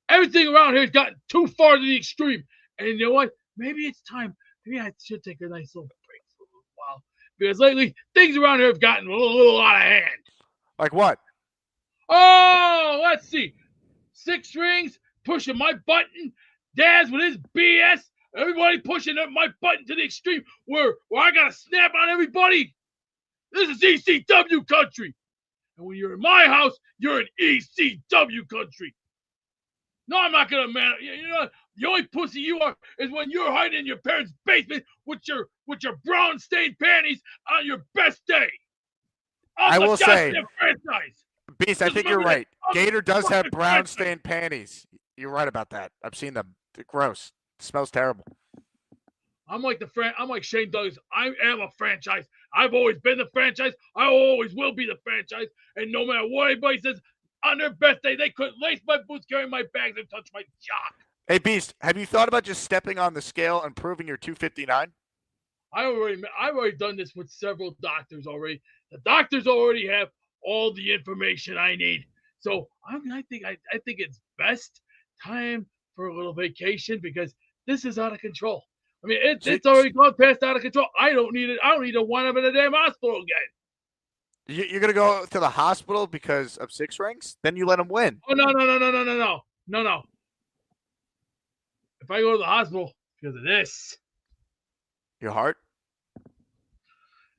everything around here has gotten too far to the extreme. And you know what? Maybe it's time. Maybe I should take a nice little break for a little while because lately things around here have gotten a little out of hand. Like what? Oh, let's see. 6 rings, pushing my button. Daz with his BS. Everybody pushing my button to the extreme where I got to snap on everybody. This is ECW country. And when you're in my house, you're in ECW country. No, I'm not going to man. The only pussy you are is when you're hiding in your parents' basement with your brown stained panties on your best day. I will say, franchise. Beast, I think you're right. Gator does have brown stained panties. You're right about that. I've seen them. They're gross. It smells terrible. I'm like Shane Douglas. I am a franchise. I've always been the franchise. I always will be the franchise. And no matter what anybody says, on their best day, they couldn't lace my boots, carry my bags, and touch my jock. Hey, Beast, have you thought about just stepping on the scale and proving you're 259? I've already done this with several doctors already. The doctors already have all the information I need. So I think it's best time for a little vacation because this is out of control. I mean, it's already gone past out of control. I don't need it. I don't need to wind up in a damn hospital again. You're going to go to the hospital because of 6 rings? Then you let him win. Oh, no. If I go to the hospital because of this. Your heart?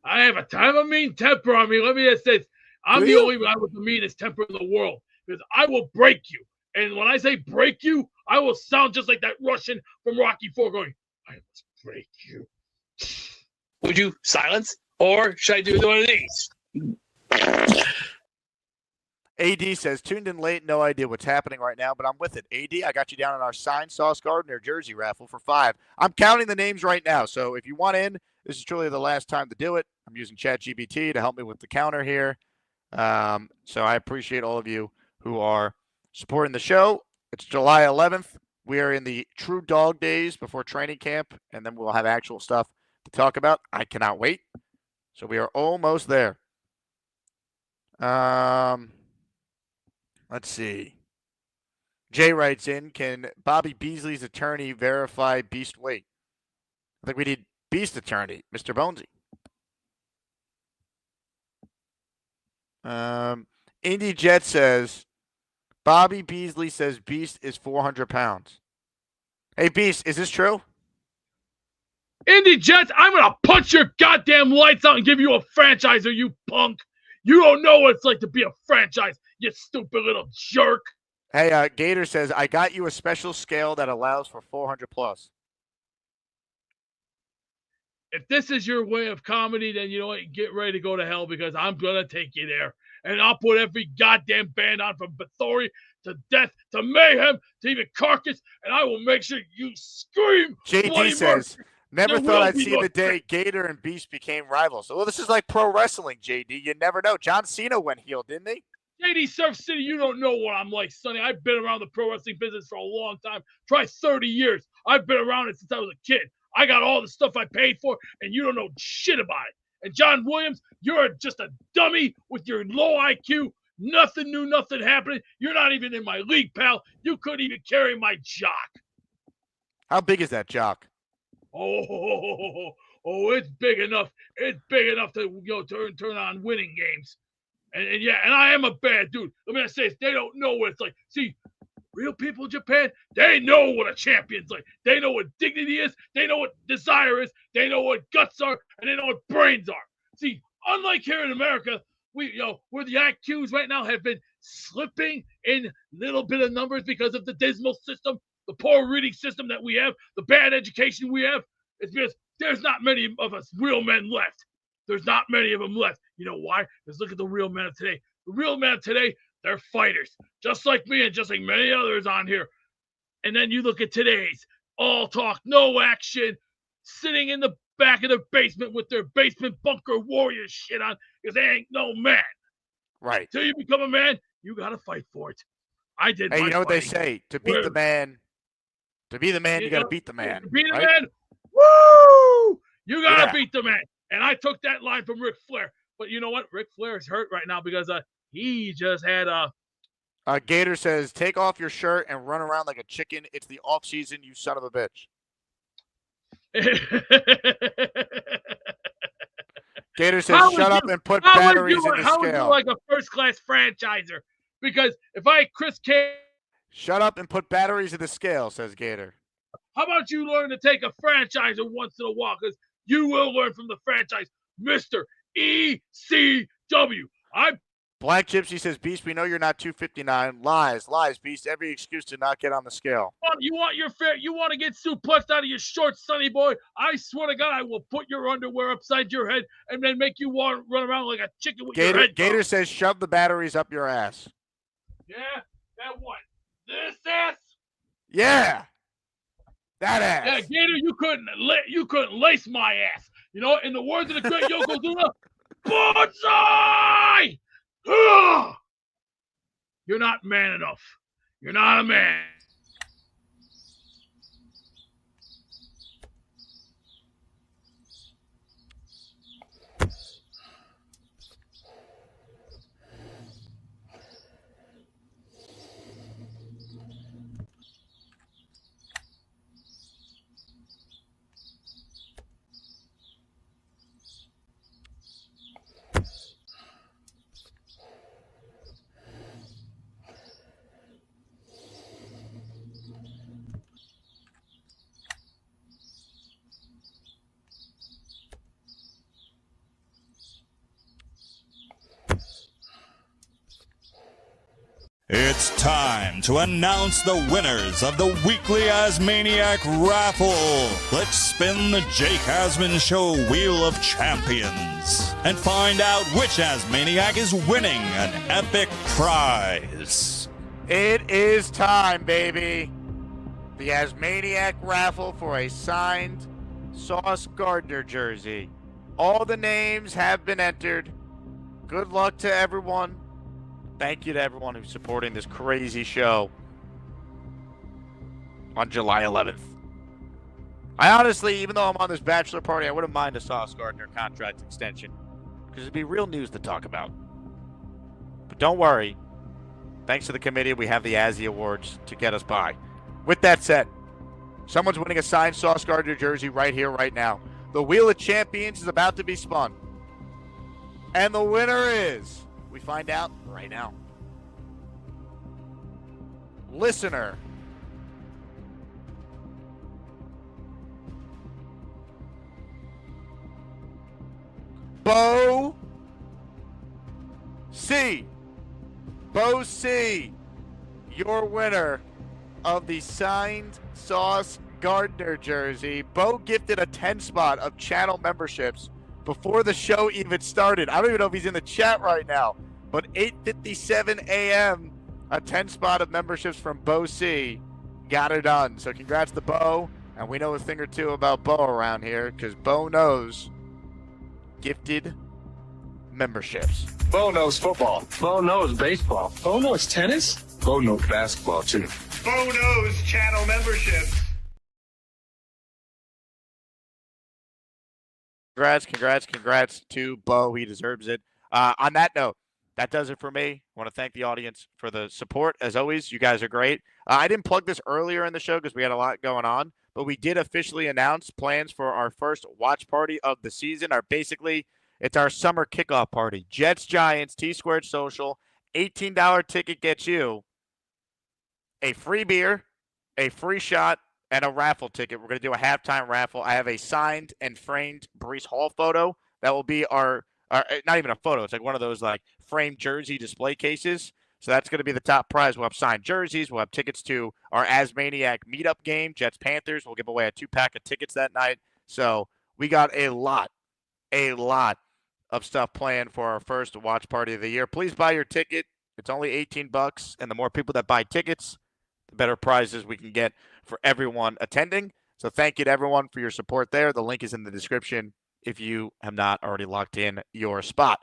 I have a mean temper on me. Let me just say this. I'm the only guy with the meanest temper in the world because I will break you. And when I say break you, I will sound just like that Russian from Rocky IV going, I must break you. Would you silence or should I do one of these? AD says, tuned in late, no idea what's happening right now, but I'm with it. AD, I got you down on our signed Sauce Gardner jersey raffle for 5. I'm counting the names right now, so if you want in, this is truly the last time to do it. I'm using ChatGPT to help me with the counter here. So I appreciate all of you who are supporting the show. It's July 11th. We are in the true dog days before training camp, and then we'll have actual stuff to talk about. I cannot wait. So we are almost there. Let's see. Jay writes in, can Bobby Beasley's attorney verify Beast weight? I think we need Beast attorney, Mr. Bonesy. Indy Jet says, Bobby Beasley says Beast is 400 pounds. Hey, Beast, is this true? Indy Jets, I'm going to punch your goddamn lights out and give you a franchise, you punk. You don't know what it's like to be a franchise, you stupid little jerk. Hey, Gator says, I got you a special scale that allows for 400 plus. If this is your way of comedy, then you know what? Get ready to go to hell because I'm going to take you there. And I'll put every goddamn band on from Bathory to Death to Mayhem to even Carcass, and I will make sure you scream. JD says, never thought I'd see the day Gator and Beast became rivals. Well, this is like pro wrestling, JD. You never know. John Cena went heel, didn't he? JD Surf City, you don't know what I'm like, Sonny. I've been around the pro wrestling business for a long time. Try 30 years. I've been around it since I was a kid. I got all the stuff I paid for, and you don't know shit about it. And John Williams, you're just a dummy with your low IQ. Nothing new, nothing happening. You're not even in my league, pal. You couldn't even carry my jock. How big is that jock? Oh, it's big enough. It's big enough to turn on winning games. And yeah, and I am a bad dude. Let me just say this, they don't know what it's like. See, real people in Japan, they know what a champion's like. They know what dignity is. They know what desire is. They know what guts are, and they know what brains are. See, unlike here in America, where the IQs right now have been slipping in little bit of numbers because of the dismal system, the poor reading system that we have, the bad education we have. It's because there's not many of us real men left. There's not many of them left. You know why? Because look at the real men of today. The real men of today, they're fighters, just like me and just like many others on here. And then you look at today's all talk, no action, sitting in the back of their basement with their basement bunker warrior shit on because they ain't no man. Right. Till you become a man, you got to fight for it. I did. Hey, my you know what they fighting. say? To beat the man, you got to beat the man. To beat the right? man, woo! You got to Yeah. beat the man. And I took that line from Ric Flair. But you know what? Ric Flair is hurt right now because he just had Gator says, take off your shirt and run around like a chicken. It's the off season, you son of a bitch. Gator says, shut up and put batteries in the How would you scale. like a first-class franchiser? Because if I Chris K, Shut up and put batteries in the scale, says Gator. how about you learn to take a franchiser once in a while? Because you will learn from the franchise, Mr. ECW. Black Gypsy says, Beast, we know you're not 259. Lies, Beast. Every excuse to not get on the scale. You want to get suplexed out of your shorts, sonny boy? I swear to God, I will put your underwear upside your head and then make you run around like a chicken with your head. Gator says, shove the batteries up your ass. Yeah, that what? This ass? Yeah, that ass. Yeah, Gator, you couldn't lace my ass. You know, in the words of the great Yokozuna, Bonsai! You're not man enough. You're not a man. It's time to announce the winners of the weekly Asmaniac Raffle. Let's spin the Jake Asman Show Wheel of Champions and find out which Asmaniac is winning an epic prize. It is time, baby. The Asmaniac Raffle for a signed Sauce Gardner jersey. All the names have been entered. Good luck to everyone. Thank you to everyone who's supporting this crazy show on July 11th. I honestly, even though I'm on this bachelor party, I wouldn't mind a Sauce Gardner contract extension because it'd be real news to talk about. But don't worry. Thanks to the committee, we have the Azzy Awards to get us by. With that said, someone's winning a signed Sauce Gardner jersey right here, right now. The Wheel of Champions is about to be spun. And the winner is... we find out right now. Listener. Bo C. Bo C. Your winner of the signed Sauce Gardner jersey. Bo gifted a 10 spot of channel memberships before the show even started. I don't even know if he's in the chat right now. But 8:57 a.m., a 10 spot of memberships from Bo C got it done. So congrats to Bo. And we know a thing or two about Bo around here because Bo knows gifted memberships. Bo knows football. Bo knows baseball. Bo knows tennis. Bo knows basketball, too. Bo knows channel memberships. Congrats to Bo. He deserves it. On that note, that does it for me. I want to thank the audience for the support. As always, you guys are great. I didn't plug this earlier in the show because we had a lot going on, but we did officially announce plans for our first watch party of the season. It's our summer kickoff party. Jets Giants, T-Squared Social, $18 ticket gets you a free beer, a free shot, and a raffle ticket. We're going to do a halftime raffle. I have a signed and framed Breece Hall photo. That will be our not even a photo. It's like one of those like framed jersey display cases. So that's going to be the top prize. We'll have signed jerseys. We'll have tickets to our AsmanJake meetup game, Jets Panthers. We'll give away a 2-pack of tickets that night. So we got a lot of stuff planned for our first watch party of the year. Please buy your ticket. It's only $18, and the more people that buy tickets, the better prizes we can get for everyone attending. So thank you to everyone for your support there. The link is in the description if you have not already locked in your spot.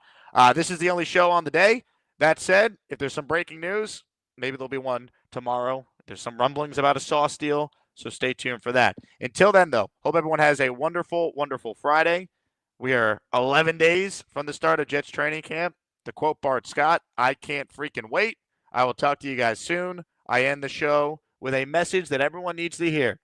This is the only show on the day. That said, if there's some breaking news, maybe there'll be one tomorrow. There's some rumblings about a Sauce deal, so stay tuned for that. Until then, though, hope everyone has a wonderful, wonderful Friday. We are 11 days from the start of Jets training camp. To quote Bart Scott, I can't freaking wait. I will talk to you guys soon. I end the show with a message that everyone needs to hear.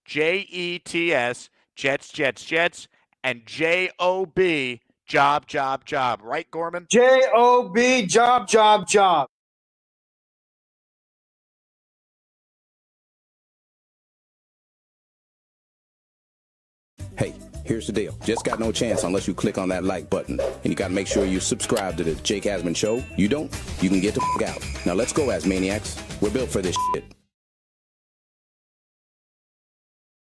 JETS, Jets, Jets, Jets, and JOB, job, job, job. Right, Gorman? JOB, job, job, job. Hey, here's the deal. Just got no chance unless you click on that like button. And you got to make sure you subscribe to the Jake Asman Show. You don't, you can get the f*** out. Now let's go, Asmaniacs. We're built for this shit.